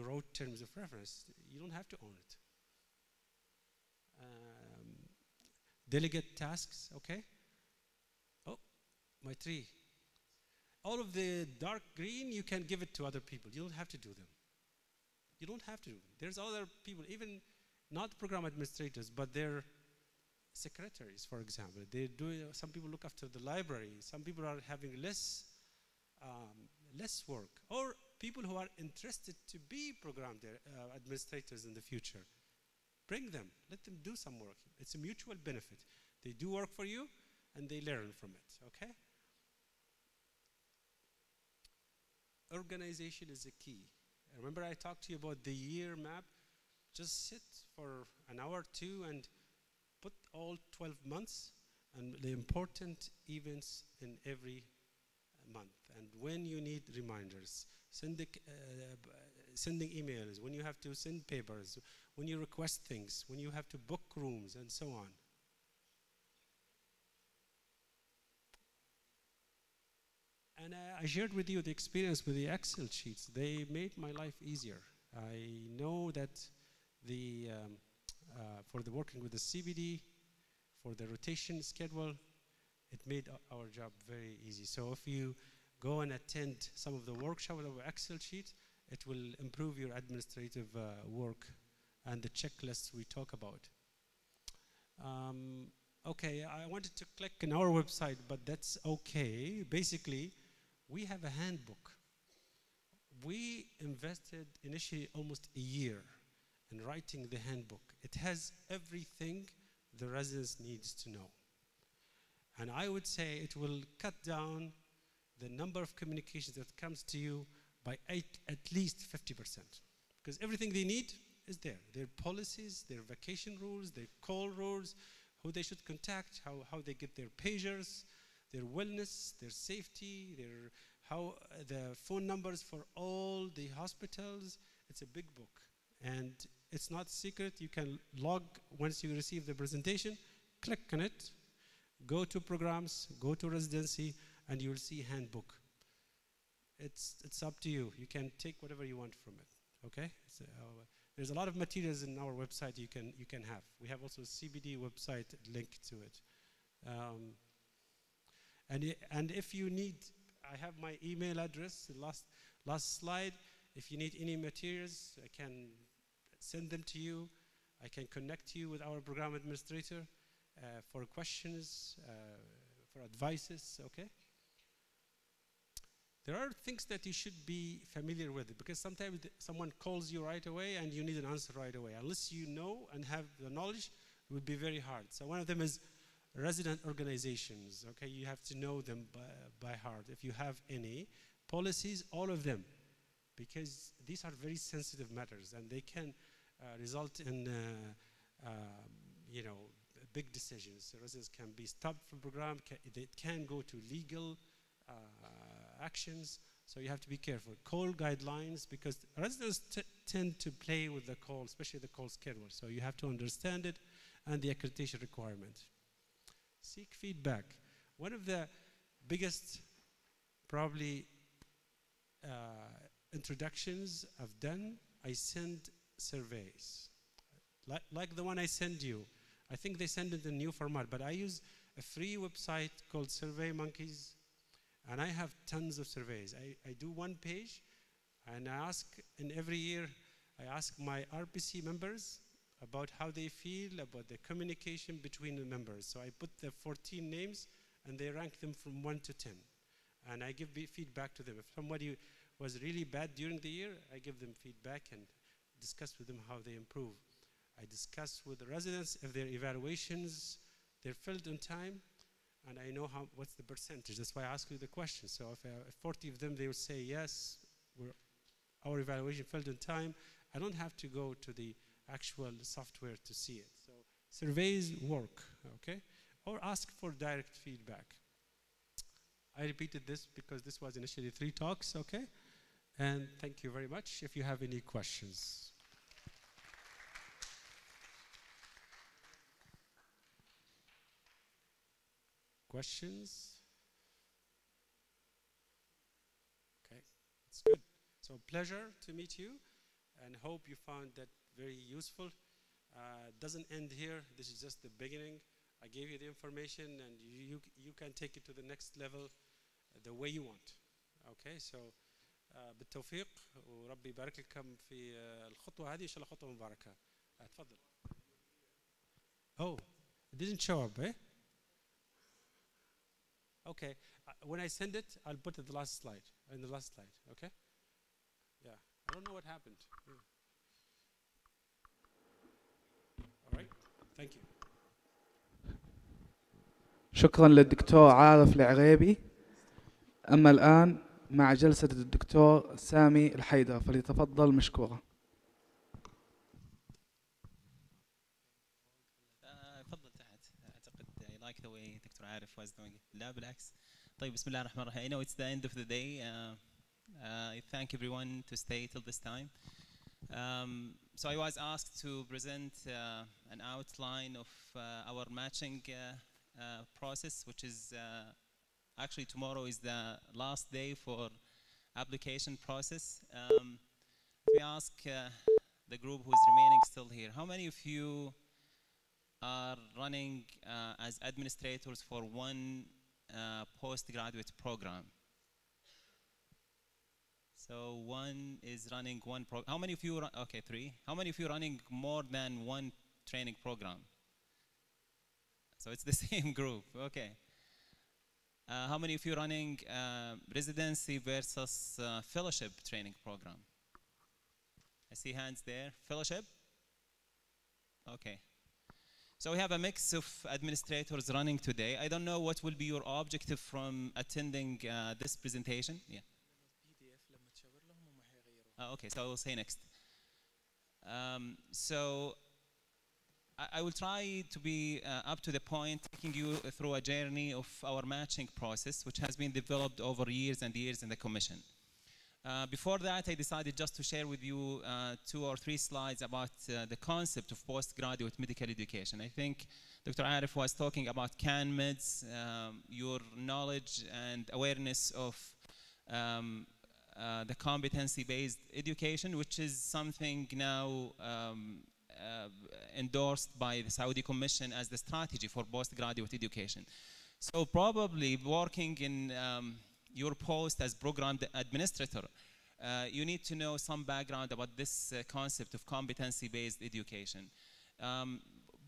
wrote terms of reference. You don't have to own it. Delegate tasks, okay? Oh, my tree. All of the dark green, you can give it to other people. You don't have to do them. You don't have to. There's other people, even not program administrators, but they're secretaries, for example. Some people look after the library. Some people are having less work. Or people who are interested to be program administrators in the future. Bring them, let them do some work. It's a mutual benefit. They do work for you and they learn from it, okay? Organization is a key. Remember I talked to you about the year map? Just sit for an hour or two and put all 12 months and the important events in every month. And when you need reminders, sending emails, when you have to send papers, when you request things, when you have to book rooms, and so on. And I shared with you the experience with the Excel sheets. They made my life easier. I know that for the working with the CBD, for the rotation schedule, it made our job very easy. So if you go and attend some of the workshops of Excel sheet, it will improve your administrative work and the checklists we talk about. Okay, I wanted to click on our website, but that's okay. Basically, we have a handbook. We invested initially almost a year in writing the handbook. It has everything the residents needs to know. And I would say it will cut down the number of communications that comes to you by at least 50%. Because everything they need is there. Their policies, their vacation rules, their call rules, who they should contact, how they get their pagers, their wellness, their safety, their the phone numbers for all the hospitals. It's a big book, and it's not secret. You can log once you receive the presentation, click on it, go to programs, go to residency, and you will see handbook. It's up to you. You can take whatever you want from it. Okay. So, there's a lot of materials in our website you can have. We have also a CBD website linked to it. And if you need, I have my email address, the last slide. If you need any materials, I can send them to you. I can connect you with our program administrator for questions, for advices, okay? There are things that you should be familiar with, because sometimes someone calls you right away and you need an answer right away. Unless you know and have the knowledge, it would be very hard. So one of them is resident organizations, okay? You have to know them by heart. If you have any policies, all of them, because these are very sensitive matters and they can result in, you know, big decisions. The residents can be stopped from the program. They can go to legal actions. So you have to be careful. Call guidelines, because residents tend to play with the call, especially the call schedule. So you have to understand it and the accreditation requirement. Seek feedback. One of the biggest, probably, introductions I've done, I send surveys. Like the one I send you. I think they send it in a new format, but I use a free website called Survey Monkeys, and I have tons of surveys. I do one page, and I ask, in every year, I ask my RPC members about how they feel about the communication between the members. So I put the 14 names, and they rank them from 1 to 10. And I give feedback to them. If somebody was really bad during the year, I give them feedback and discuss with them how they improve. I discuss with the residents if their evaluations, they're filled on time, and I know what's the percentage. That's why I ask you the question. So if 40 of them, they will say, yes, our evaluation filled on time, I don't have to go to the actual software to see it. So surveys work, okay? Or ask for direct feedback. I repeated this because this was initially 3 talks, okay? And thank you very much. If you have any questions. Questions? Okay, that's good. So pleasure to meet you, and hope you found that very useful. Doesn't end here. This is just the beginning. I gave you the information, and you can take it to the next level the way you want. Okay, so بالتوفيق وربي يبارك لكم في الخطوة هذه إن شاء الله خطوة مباركة. تفضل. Oh, it didn't show up, eh? Okay, when I send it, I'll put it the last slide, in the last slide, okay? Yeah, I don't know what happened. Yeah. All right, thank you. شكرا للدكتور عارف العريبي. أما الآن مع جلسة الدكتور سامي الحيدر، فليتفضل مشكورا. تفضل تحت. أعتقد I like the way دكتور عارف was doing it. لا بالعكس. طيب بسم الله الرحمن الرحيم. I know it's the end of the day. I thank everyone to stay till this time. So I was asked to present an outline of our matching process, which is actually tomorrow is the last day for application process. We ask the group who is remaining still here, how many of you are running as administrators for one postgraduate program? So one is running one program. How many of you, okay, 3. How many of you running more than one training program? So it's the same group, okay. How many of you running residency versus fellowship training program? I see hands there. Fellowship? Okay. So we have a mix of administrators running today. I don't know what will be your objective from attending this presentation. Yeah. Okay, so I will say next. So I will try to be up to the point, taking you through a journey of our matching process, which has been developed over years and years in the Commission. Before that, I decided just to share with you 2 or 3 slides about the concept of postgraduate medical education. I think Dr. Arif was talking about CAN-MEDS, your knowledge and awareness of the competency-based education, which is something now endorsed by the Saudi Commission as the strategy for postgraduate education. So probably working in your post as program administrator, you need to know some background about this concept of competency-based education.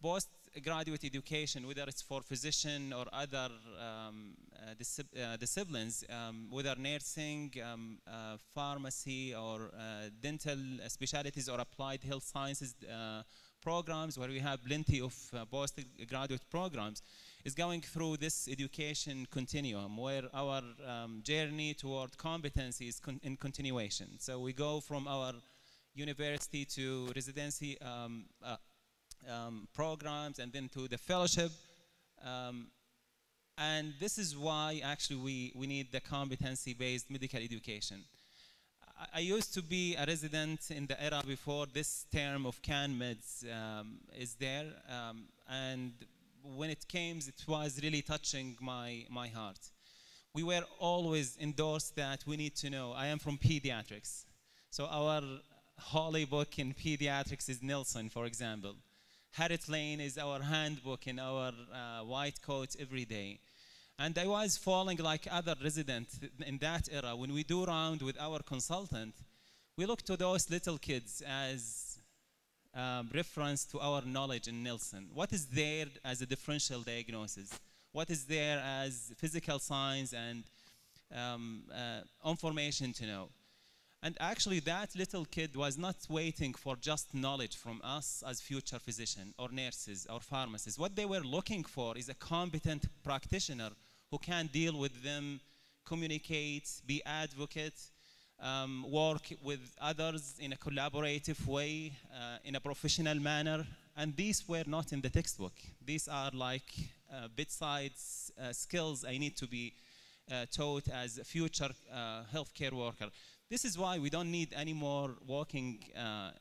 Postgraduate education, whether it's for physician or other disciplines, whether nursing, pharmacy, or dental specialties, or applied health sciences programs, where we have plenty of postgraduate programs, is going through this education continuum, where our journey toward competency is in continuation. So we go from our university to residency programs, and then to the fellowship. And this is why actually we need the competency-based medical education. I used to be a resident in the era before this term of CAN-MEDS is there, and when it came, it was really touching my heart. We were always endorsed that we need to know. I am from pediatrics, so our holy book in pediatrics is Nelson, for example. Harriet Lane is our handbook in our white coat every day. And I was falling like other residents in that era. When we do round with our consultant, we look to those little kids as reference to our knowledge in Nelson. What is there as a differential diagnosis? What is there as physical signs and information to know? And actually, that little kid was not waiting for just knowledge from us as future physicians or nurses or pharmacists. What they were looking for is a competent practitioner who can deal with them, communicate, be advocate, work with others in a collaborative way, in a professional manner. And these were not in the textbook. These are like bedside skills I need to be taught as a future healthcare worker. This is why we don't need any more walking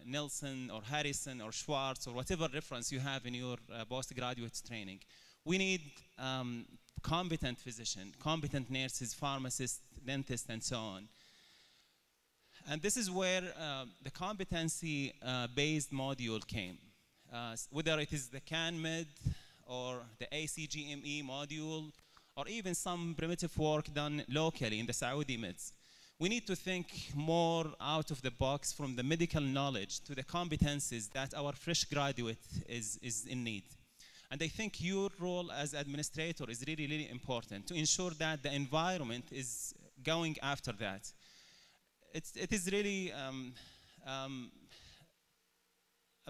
Nelson or Harrison or Schwartz or whatever reference you have in your postgraduate training. We need competent physicians, competent nurses, pharmacists, dentists, and so on. And this is where the competency-based module came. Whether it is the CAN-MED or the ACGME module, or even some primitive work done locally in the Saudi MEDs. We need to think more out of the box from the medical knowledge to the competencies that our fresh graduate is in need. And I think your role as administrator is really, really important to ensure that the environment is going after that. It is really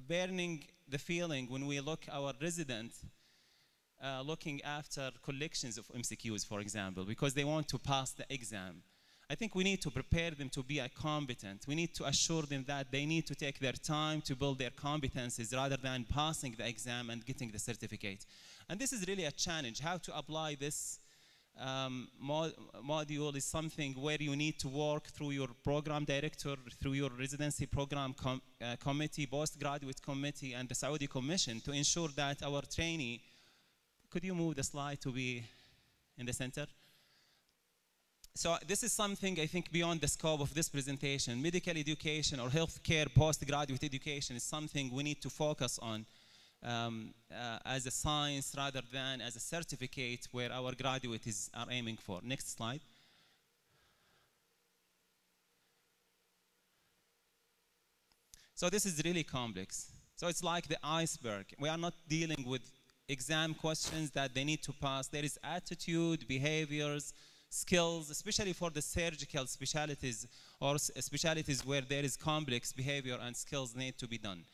burning the feeling when we look our resident looking after collections of MCQs, for example, because they want to pass the exam. I think we need to prepare them to be competent. We need to assure them that they need to take their time to build their competencies rather than passing the exam and getting the certificate. And this is really a challenge. How to apply this module is something where you need to work through your program director, through your residency program committee, postgraduate committee, and the Saudi Commission to ensure that our trainee, could you move the slide to be in the center? So this is something I think beyond the scope of this presentation. Medical education or healthcare postgraduate education is something we need to focus on as a science rather than as a certificate where our graduates are aiming for. Next slide. So this is really complex. So it's like the iceberg. We are not dealing with exam questions that they need to pass. There is attitude, behaviors, skills, especially for the surgical specialties or specialties where there is complex behavior and skills need to be done.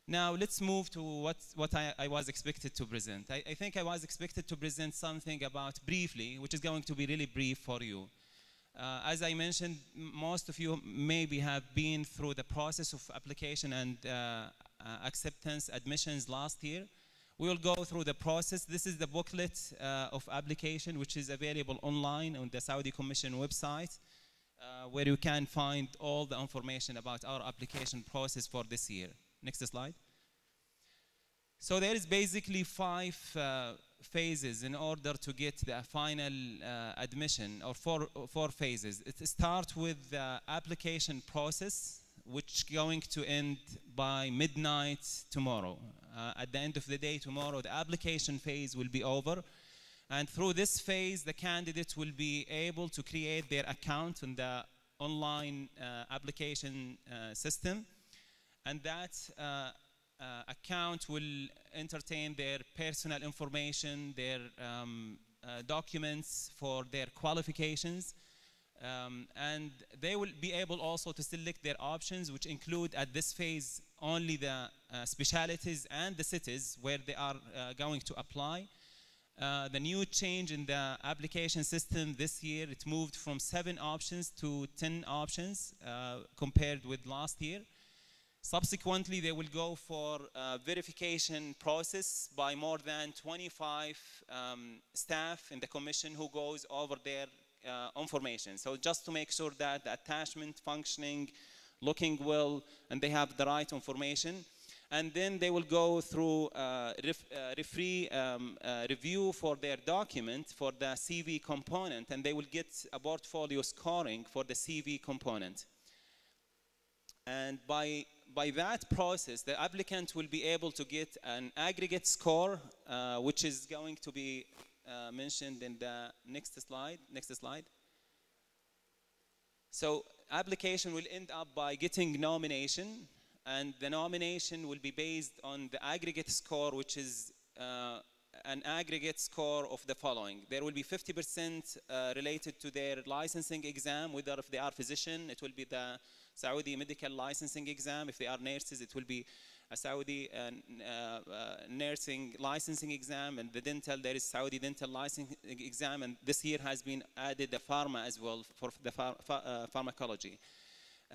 Now let's move to what I was expected to present. I think I was expected to present something about briefly, which is going to be really brief for you. As I mentioned, most of you maybe have been through the process of application and acceptance admissions last year. We will go through the process. This is the booklet of application, which is available online on the Saudi Commission website, where you can find all the information about our application process for this year. Next slide. So there is basically 5 phases in order to get the final admission, or four phases. It starts with the application process, which is going to end by midnight tomorrow. At the end of the day tomorrow, the application phase will be over. And through this phase, the candidates will be able to create their account in the online application system. And that account will entertain their personal information, their documents for their qualifications. And they will be able also to select their options, which include at this phase only the specialities and the cities where they are going to apply. The new change in the application system this year, it moved from 7 options to 10 options compared with last year. Subsequently, they will go for a verification process by more than 25 staff in the commission who goes over their information. So just to make sure that the attachment functioning, looking well, and they have the right information. And then they will go through review for their document for the CV component, and they will get a portfolio scoring for the CV component. And by that process, the applicant will be able to get an aggregate score, which is going to be mentioned in the next slide. Next slide. So application will end up by getting nomination, and the nomination will be based on the aggregate score, which is an aggregate score of the following. There will be 50% related to their licensing exam, whether if they are physician, it will be the Saudi medical licensing exam. If they are nurses, it will be a Saudi nursing licensing exam, and the dental, there is Saudi dental licensing exam, and this year has been added the pharma as well for the pharmacology.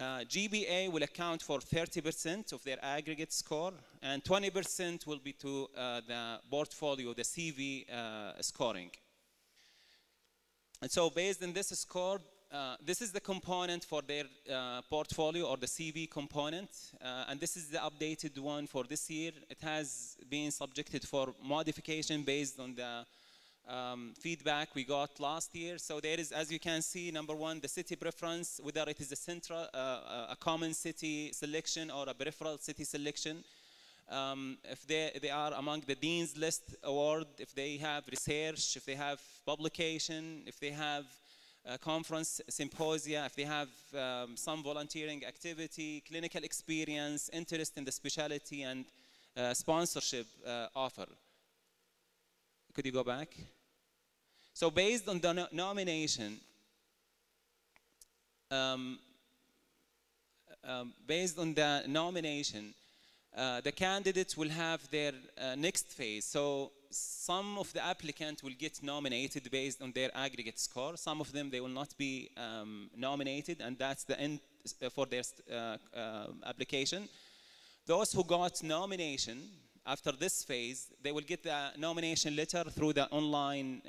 GBA will account for 30% of their aggregate score, and 20% will be to the portfolio, the CV scoring. And so based on this score, this is the component for their portfolio, or the CV component, and this is the updated one for this year. It has been subjected for modification based on the feedback we got last year. So there is, as you can see, number 1, the city preference, whether it is a central, a common city selection or a peripheral city selection. If they are among the Dean's List Award, if they have research, if they have publication, if they have conference, symposia, if they have some volunteering activity, clinical experience, interest in the specialty, and sponsorship offer. Could you go back? So based on the nomination, the candidates will have their next phase. So some of the applicants will get nominated based on their aggregate score. Some of them, they will not be nominated, and that's the end for their application. Those who got nomination after this phase, they will get the nomination letter through the online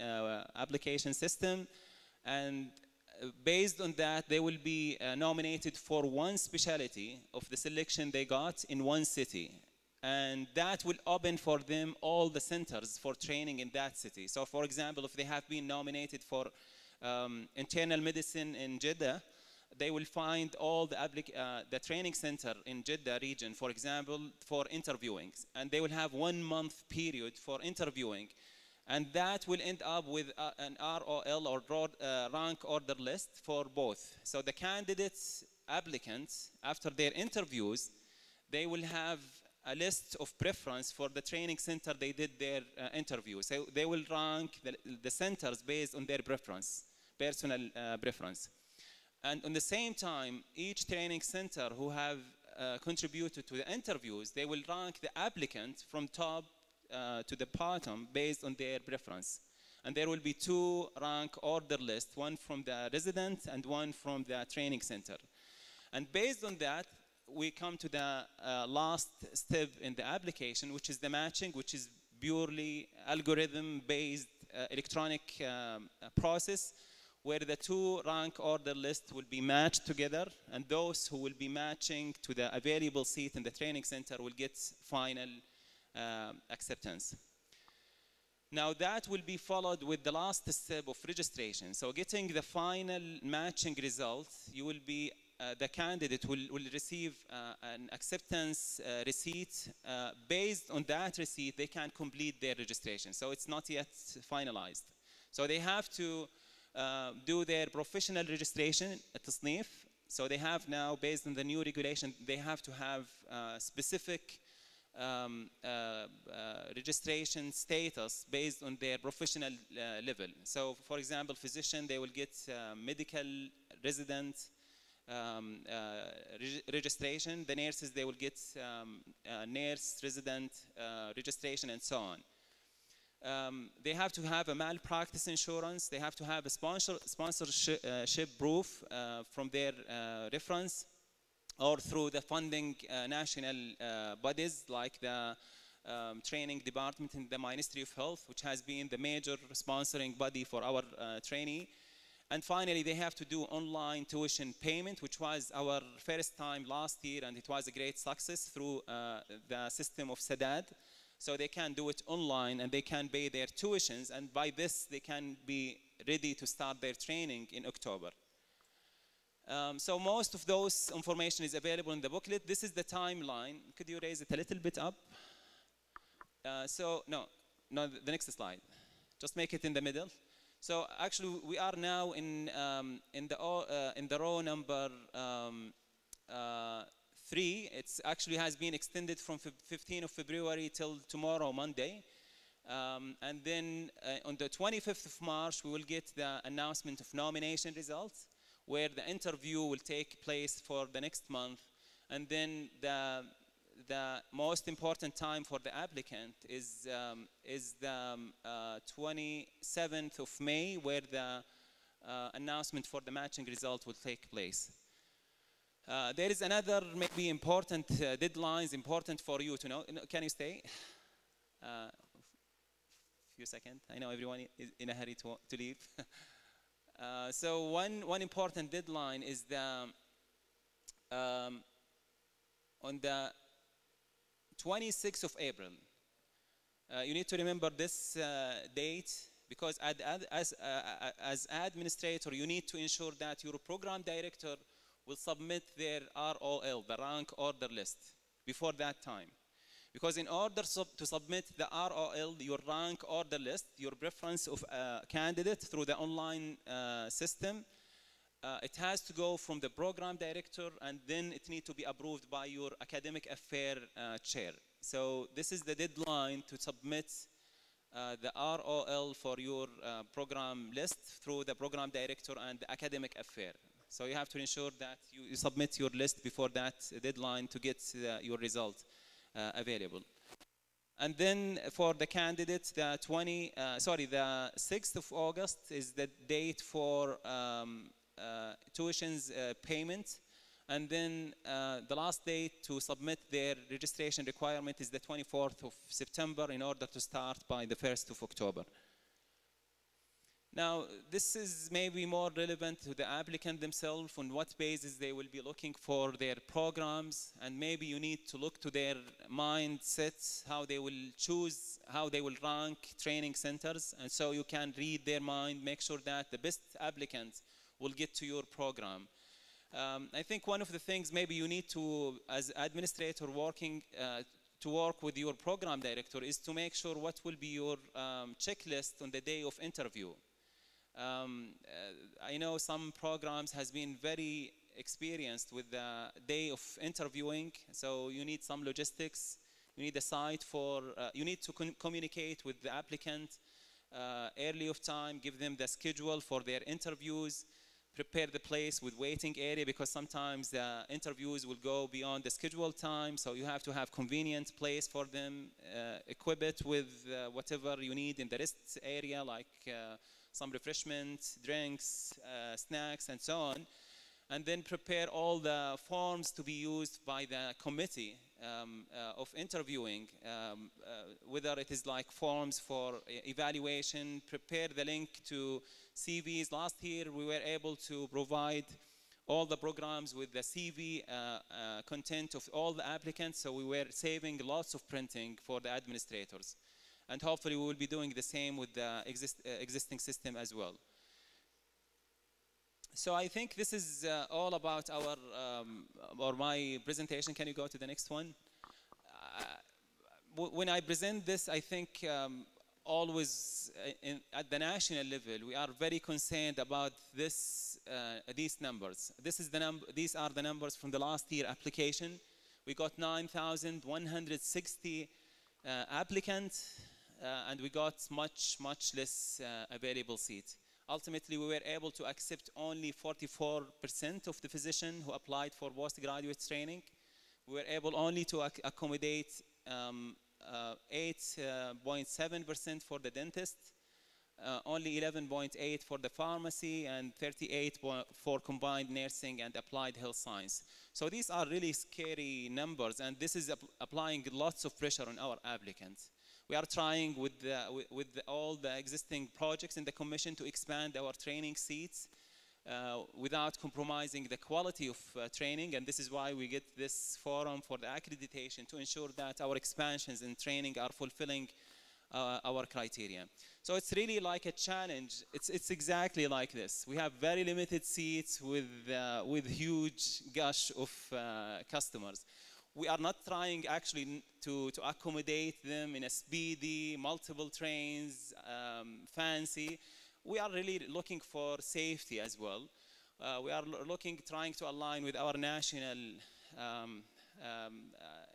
application system, and based on that, they will be nominated for one specialty of the selection they got in one city. And that will open for them all the centers for training in that city. So for example, if they have been nominated for internal medicine in Jeddah, they will find all the training center in Jeddah region, for example, for interviewing. And they will have 1 month period for interviewing. And that will end up with an ROL, or rank order list, for both. So the candidates, applicants, after their interviews, they will have a list of preference for the training center they did their interview. So they will rank the centers based on their preference, personal preference. And at the same time, each training center who have contributed to the interviews, they will rank the applicant from top to the bottom based on their preference. And there will be 2 rank order lists, one from the resident and one from the training center. And based on that, we come to the last step in the application, which is the matching, which is purely algorithm-based electronic process, where the 2 rank order lists will be matched together, and those who will be matching to the available seat in the training center will get final acceptance. Now that will be followed with the last step of registration. So getting the final matching result, you will be the candidate will receive an acceptance receipt. Based on that receipt, they can complete their registration. So it's not yet finalized. So they have to do their professional registration at التصنيف. So they have now, based on the new regulation, they have to have specific registration status based on their professional level. So for example, physician, they will get medical resident registration. The nurses, they will get nurse resident registration, and so on. They have to have a malpractice insurance. They have to have a sponsorship proof from their reference, or through the funding national bodies like the training department in the Ministry of Health, which has been the major sponsoring body for our trainee. And finally, they have to do online tuition payment, which was our first time last year, and it was a great success through the system of SADAD. So they can do it online, and they can pay their tuitions, and by this, they can be ready to start their training in October. So most of those information is available in the booklet. This is the timeline. Could you raise it a little bit up? No, the next slide. Just make it in the middle. So actually, we are now in the row number 3. It's actually has been extended from 15th of February till tomorrow, Monday. And then on the 25th of March, we will get the announcement of nomination results, where the interview will take place for the next month. And then the most important time for the applicant is the 27th of May, where the announcement for the matching result will take place. There is another maybe important deadlines important for you to know. Can you stay? Few seconds. I know everyone is in a hurry to leave. So one important deadline is on the 26th of April. You need to remember this date, because as administrator, you need to ensure that your program director will submit their ROL, the rank order list, before that time. Because in order to submit the ROL, your rank order list, your preference of candidate through the online system, it has to go from the program director, and then it needs to be approved by your academic affair chair. So this is the deadline to submit the ROL for your program list through the program director and the academic affair. So you have to ensure that you submit your list before that deadline to get your result available. And then for the candidates, the 6th of August is the date for tuitions payment. And then the last date to submit their registration requirement is the 24th of September in order to start by the 1st of October. Now, this is maybe more relevant to the applicant themselves, on what basis they will be looking for their programs, and maybe you need to look to their mindsets, how they will choose, how they will rank training centers, and so you can read their mind, make sure that the best applicants will get to your program. I think one of the things maybe you need to, as administrator working to work with your program director, is to make sure what will be your checklist on the day of interview. I know some programs has been very experienced with the day of interviewing, so you need some logistics, you need a site for, you need to communicate with the applicant early of time, give them the schedule for their interviews. prepare the place with waiting area, because sometimes the interviews will go beyond the scheduled time, so you have to have convenient place for them, equip it with whatever you need in the rest area, like some refreshments, drinks, snacks, and so on. And then prepare all the forms to be used by the committee of interviewing, whether it is like forms for evaluation, prepare the link to CVs. Last year we were able to provide all the programs with the CV content of all the applicants, so we were saving lots of printing for the administrators. And hopefully we will be doing the same with the existing system as well. So I think this is all about our, or my presentation. Can you go to the next one? When I present this, I think always at the national level, we are very concerned about this, these numbers. These are the numbers from the last year application. We got 9,160 applicants, and we got much less available seats. Ultimately, we were able to accept only 44% of the physicians who applied for postgraduate training. We were able only to accommodate 8.7% for the dentist, only 11.8% for the pharmacy, and 38% for combined nursing and applied health science. So these are really scary numbers, and this is applying lots of pressure on our applicants. We are trying with all the existing projects in the Commission to expand our training seats without compromising the quality of training, and this is why we get this forum for the accreditation, to ensure that our expansions in training are fulfilling our criteria. So it's really like a challenge. It's exactly like this. We have very limited seats with huge gush of customers. We are not trying actually to accommodate them in a speedy, multiple trains, fancy. We are really looking for safety as well. We are trying to align with our national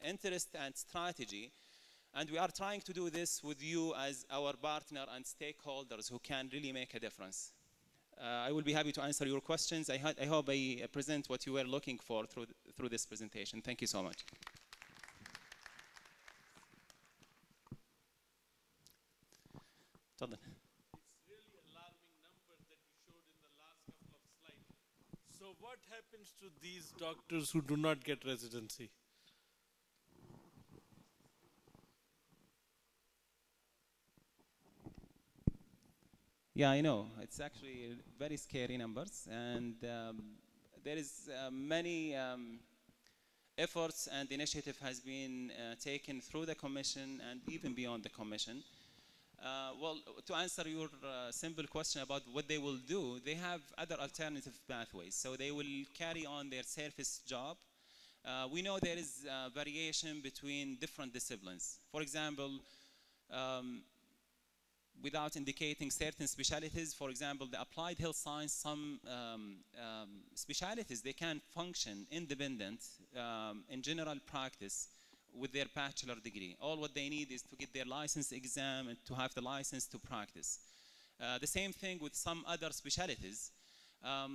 interest and strategy. And we are trying to do this with you as our partner and stakeholders who can really make a difference. I will be happy to answer your questions. I hope I present what you were looking for through this presentation. Thank you so much. It's really alarming numbers that you showed in the last couple of slides. So what happens to these doctors who do not get residency? Yeah, I know. It's actually very scary numbers, and there is many efforts and initiative has been taken through the Commission and even beyond the Commission. Well, to answer your simple question about what they will do, they have other alternative pathways. So they will carry on their service job. We know there is variation between different disciplines. For example, without indicating certain specialties, for example, the applied health science, some specialties, they can function independent in general practice with their bachelor degree. All what they need is to get their license exam and to have the license to practice. The same thing with some other specialties.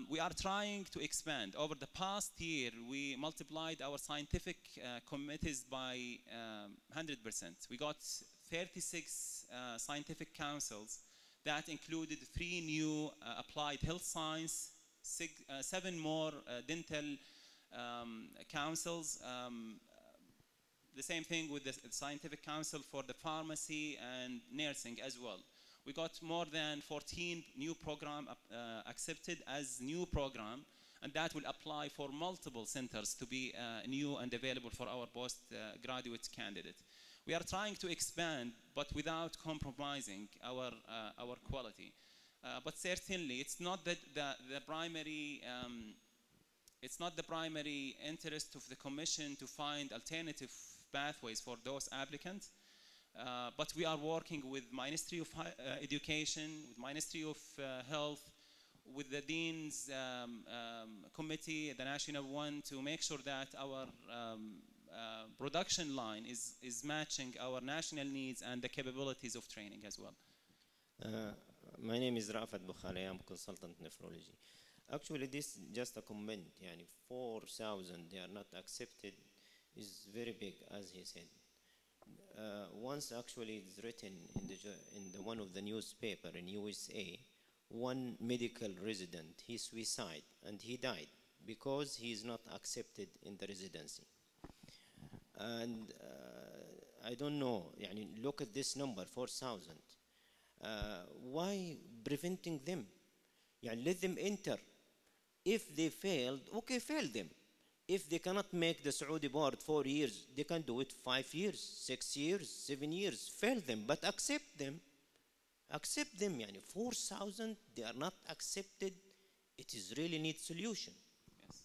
We are trying to expand. Over the past year, we multiplied our scientific committees by 100%. We got 36 scientific councils that included 3 new applied health science, 7 more dental councils. The same thing with the scientific council for the pharmacy and nursing as well. We got more than 14 new programs accepted as new program, and that will apply for multiple centers to be new and available for our postgraduate candidates. We are trying to expand, but without compromising our quality. But certainly, it's not that the primary interest of the Commission to find alternative pathways for those applicants. But we are working with Ministry of Education, with Ministry of Health, with the Dean's Committee, the national one, to make sure that our production line is matching our national needs and the capabilities of training as well. My name is Rafat Bukhari. I'm consultant nephrology. Actually, this is just a comment. يعني 4,000 they are not accepted is very big, as he said. Once actually it's written in the one of the newspaper in USA, one medical resident, he suicide and he died because he is not accepted in the residency. And I don't know, يعني look at this number, 4,000. Why preventing them? يعني let them enter. If they failed, okay, fail them. If they cannot make the Saudi board 4 years, they can do it 5 years, 6 years, 7 years. Fail them, but accept them. Accept them. يعني 4,000, they are not accepted. It is really need solution. Yes.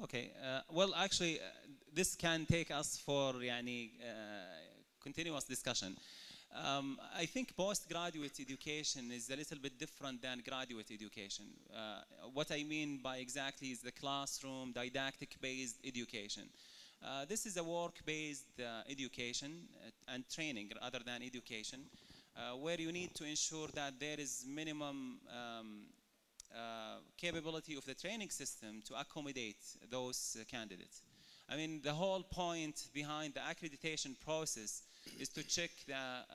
Okay. Well, actually, this can take us for يعني continuous discussion. I think postgraduate education is a little bit different than graduate education. What I mean by exactly is the classroom, didactic-based education. This is a work-based education and training rather than education, where you need to ensure that there is minimum capability of the training system to accommodate those candidates. I mean, the whole point behind the accreditation process is to check the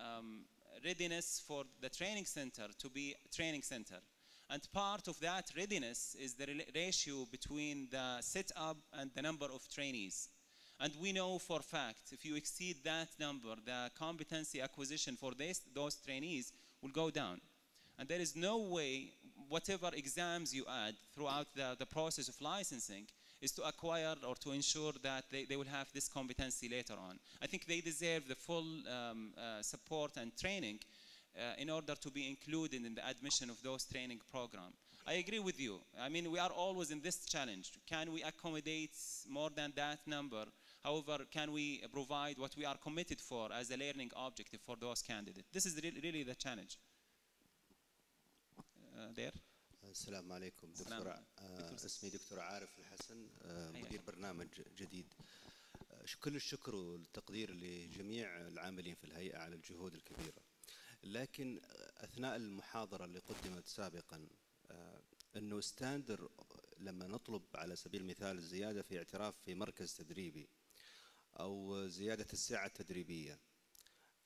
readiness for the training center to be a training center. And part of that readiness is the ratio between the setup and the number of trainees. And we know for a fact, if you exceed that number, the competency acquisition for those trainees will go down. And there is no way, whatever exams you add throughout the process of licensing, is to acquire or to ensure that they will have this competency later on. I think they deserve the full support and training in order to be included in the admission of those training programs. I agree with you. I mean, we are always in this challenge. Can we accommodate more than that number? However, can we provide what we are committed for as a learning objective for those candidates? This is really the challenge. There. السلام عليكم دكتور. اسمي دكتور عارف الحسن، مدير برنامج جديد. كل الشكر والتقدير لجميع العاملين في الهيئة على الجهود الكبيرة. لكن أثناء المحاضرة اللي قدمت سابقا أنه ستاندر لما نطلب على سبيل المثال الزيادة في اعتراف في مركز تدريبي أو زيادة السعة التدريبية،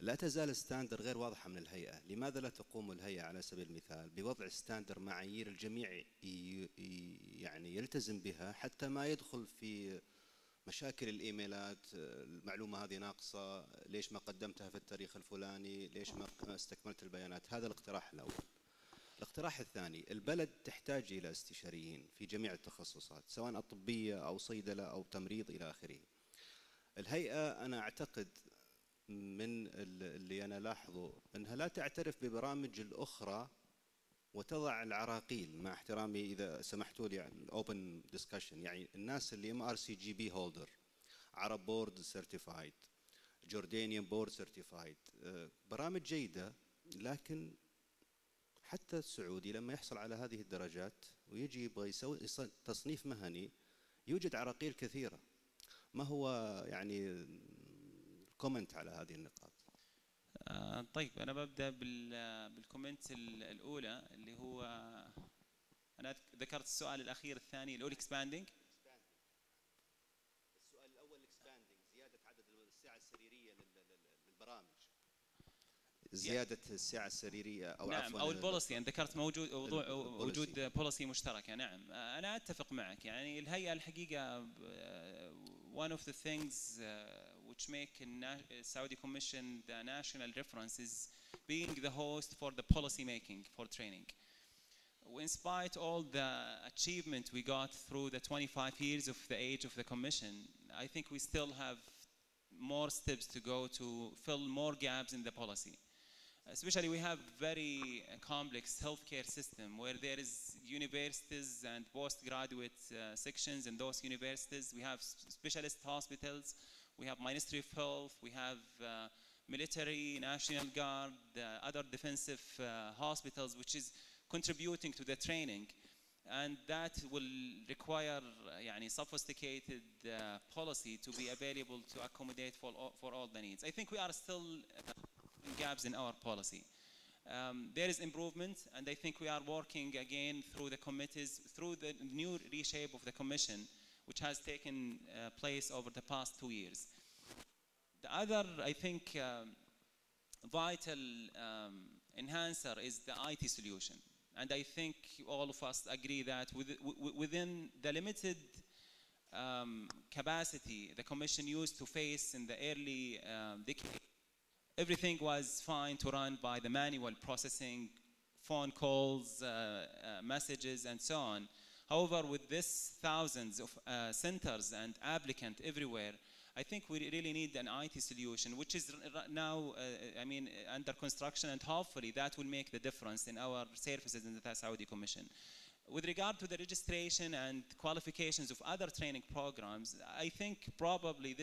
لا تزال ستاندر غير واضحة من الهيئة. لماذا لا تقوم الهيئة على سبيل المثال بوضع ستاندر معايير الجميع يعني يلتزم بها، حتى ما يدخل في مشاكل الإيميلات، المعلومة هذه ناقصة، ليش ما قدمتها في التاريخ الفلاني، ليش ما استكملت البيانات. هذا الاقتراح الأول. الاقتراح الثاني، البلد تحتاج إلى استشاريين في جميع التخصصات، سواء طبية أو صيدلة أو تمريض إلى آخره. الهيئة أنا أعتقد من اللي أنا لاحظه أنها لا تعترف ببرامج الأخرى وتضع العراقيل، مع احترامي إذا سمحتوا لي يعني الأوبن ديسكشن، يعني الناس اللي MRCGB هولدر، عرب بورد سيرتيفايد، جوردانيان بورد سيرتيفايد، برامج جيدة، لكن حتى السعودي لما يحصل على هذه الدرجات ويجي يبغى يسوي تصنيف مهني يوجد عراقيل كثيرة. ما هو يعني كومنت على هذه النقاط؟ طيب أنا ببدأ بالكومنت الأولى اللي هو أنا ذكرت السؤال الأخير الثاني اللي هو expanding. السؤال الأول expanding زيادة عدد الساعة السريرية للبرامج. زيادة الساعة السريرية أو نعم عفواً أو البوليسي. أنا ذكرت وجود بوليسي مشتركة. نعم أنا أتفق معك. يعني الهيئة الحقيقة one of the things which make Saudi Commission the national reference is being the host for the policy making for training. In spite all the achievement we got through the 25 years of the age of the Commission, I think we still have more steps to go to fill more gaps in the policy. Especially we have very complex healthcare system where there is universities and postgraduate sections in those universities. We have specialist hospitals, we have Ministry of Health, we have military, National Guard, other defensive hospitals, which is contributing to the training. And that will require sophisticated policy to be available to accommodate for all the needs. I think we are still gaps in our policy. There is improvement, and I think we are working again through the committees, through the new reshape of the commission, which has taken place over the past 2 years. The other, I think, vital enhancer is the IT solution. And I think all of us agree that within the limited capacity the Commission used to face in the early decade, everything was fine to run by the manual processing, phone calls, messages, and so on. However, with this thousands of centers and applicants everywhere, I think we really need an IT solution, which is now, under construction, and hopefully that will make the difference in our services in the Saudi Commission. With regard to the registration and qualifications of other training programs, I think probably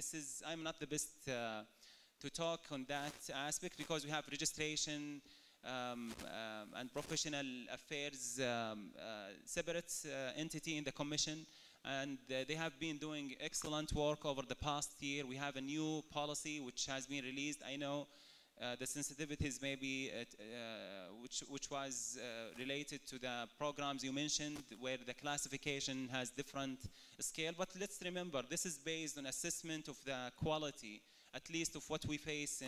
I'm not the best to talk on that aspect, because we have registration and professional affairs separate entity in the Commission, and they have been doing excellent work over the past year. We have a new policy which has been released. I know the sensitivities maybe which was related to the programs you mentioned, where the classification has different scale, but let's remember this is based on assessment of the quality, at least of what we face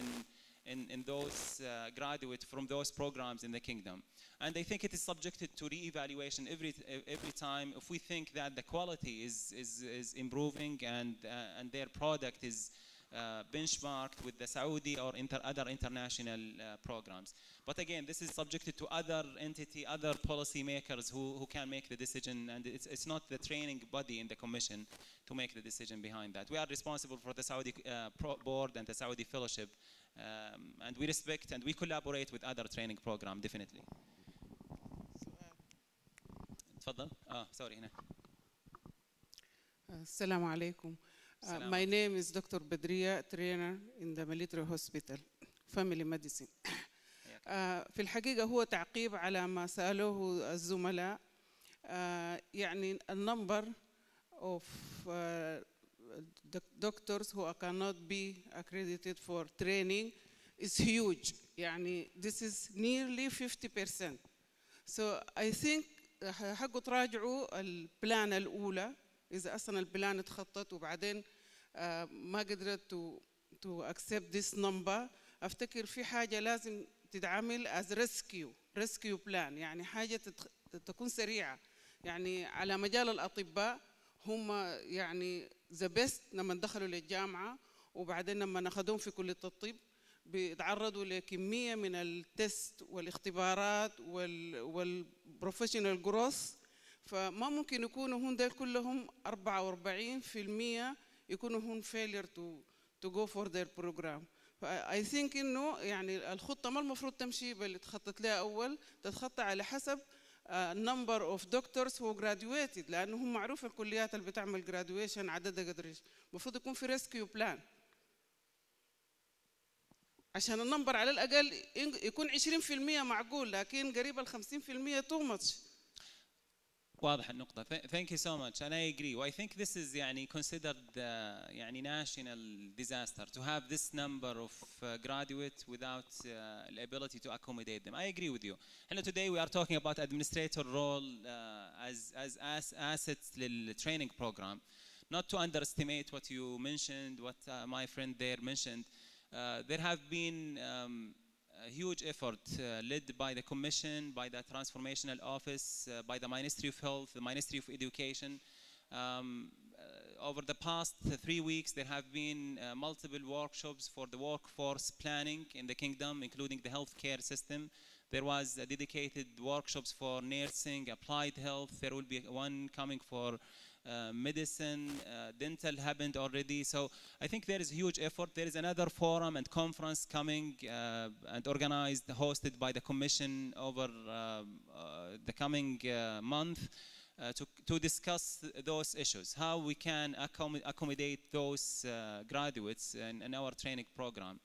in those graduates from those programs in the kingdom. And I think it is subjected to re-evaluation every time if we think that the quality is improving and their product is benchmarked with the Saudi or other international programs. But again, this is subjected to other entity, other policy makers who can make the decision, and it's not the training body in the Commission to make the decision behind that. We are responsible for the Saudi board and the Saudi fellowship, and we respect and we collaborate with other training programs, definitely. تفضل. Sorry, هنا. السلام عليكم. My name is Dr. Badriya, trainer in the military hospital, family medicine. في الحقيقة هو تعقيب على ما سألوه الزملاء. يعني النمبر of doctors who cannot be accredited for training is huge. يعني this is nearly 50%. So I think حقوا تراجعوا البلان الأولى، إذا أصلاً البلان اتخطط وبعدين ما قدرت to accept this number. أفتكر في حاجة لازم تتعامل as rescue plan، يعني حاجة تكون سريعة. يعني على مجال الأطباء هم يعني the best لما دخلوا للجامعة، وبعدين لما أخذوهم في كلية الطب بيتعرضوا لكمية من التست والاختبارات والبروفيشنال جروث، فما ممكن يكونوا هون دول كلهم 44% يكونوا هون failure to go for their program. I think إنه يعني الخطة ما المفروض تمشي باللي تخطط لها أول، تتخطى على حسب number of doctors who graduated، لأنه هم معروف الكليات اللي بتعمل graduation عددها قدر إيش. المفروض يكون في rescue plan عشان النمبر على الأقل يكون 20% معقول، لكن قريب ال 50% too much. واضح النقطة. Thank you so much, and I agree. I think this is يعني considered يعني national disaster to have this number of graduates without the ability to accommodate them. I agree with you. And today we are talking about administrator role as assets لل training program. Not to underestimate what you mentioned, what my friend there mentioned. There have been a huge effort led by the Commission, by the Transformational Office, by the Ministry of Health, the Ministry of Education. Over the past 3 weeks, there have been multiple workshops for the workforce planning in the kingdom, including the healthcare system. There was a dedicated workshops for nursing, applied health. There will be one coming for medicine, dental happened already. So I think there is a huge effort. There is another forum and conference coming and organized, hosted by the Commission over the coming month to discuss those issues, how we can accommodate those graduates in our training program.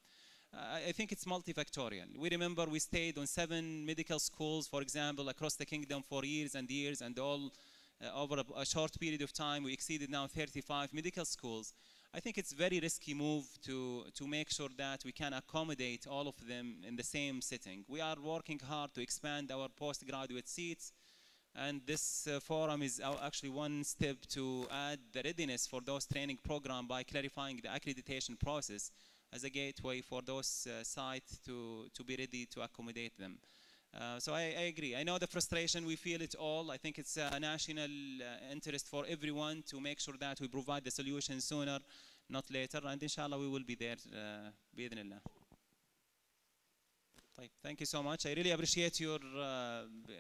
I think it's multifactorial. We remember we stayed on 7 medical schools, for example, across the kingdom for years and years, and all over a short period of time we exceeded now 35 medical schools. I think it's very risky move to make sure that we can accommodate all of them in the same setting. We are working hard to expand our postgraduate seats, and this forum is actually one step to add the readiness for those training programs by clarifying the accreditation process as a gateway for those sites to be ready to accommodate them. So I agree. I know the frustration, we feel it all. I think it's a national interest for everyone to make sure that we provide the solution sooner, not later, and inshallah we will be there بإذن الله. Thank you so much. I really appreciate your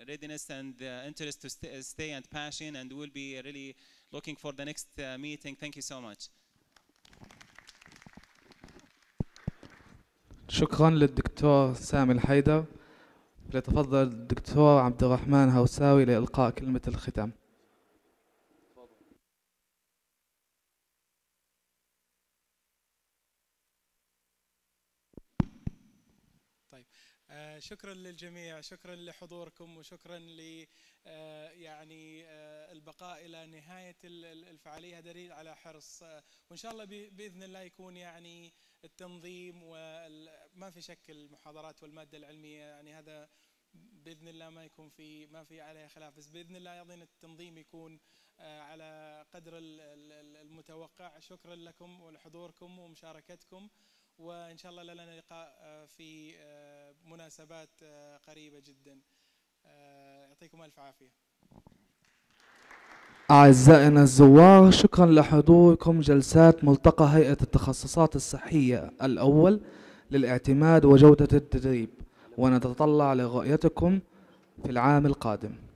readiness and interest to stay and passion, and we'll be really looking for the next meeting. Thank you so much. شكرا للدكتور سامي الحيدر. فليتفضل الدكتور عبد الرحمن هوساوي لإلقاء كلمة الختام. طيب، شكرا للجميع، شكرا لحضوركم، وشكرا ل يعني البقاء الى نهايه الفعاليه. دليل على حرص، وان شاء الله باذن الله يكون يعني التنظيم، وما في شك المحاضرات والماده العلميه يعني هذا باذن الله ما في عليها خلاف، بس باذن الله ايضا التنظيم يكون على قدر المتوقع. شكرا لكم ولحضوركم ومشاركتكم، وان شاء الله لنا لقاء في مناسبات قريبه جدا. يعطيكم الف عافيه. أعزائنا الزوار، شكرا لحضوركم جلسات ملتقى هيئة التخصصات الصحية الأول للاعتماد وجودة التدريب، ونتطلع لرؤيتكم في العام القادم.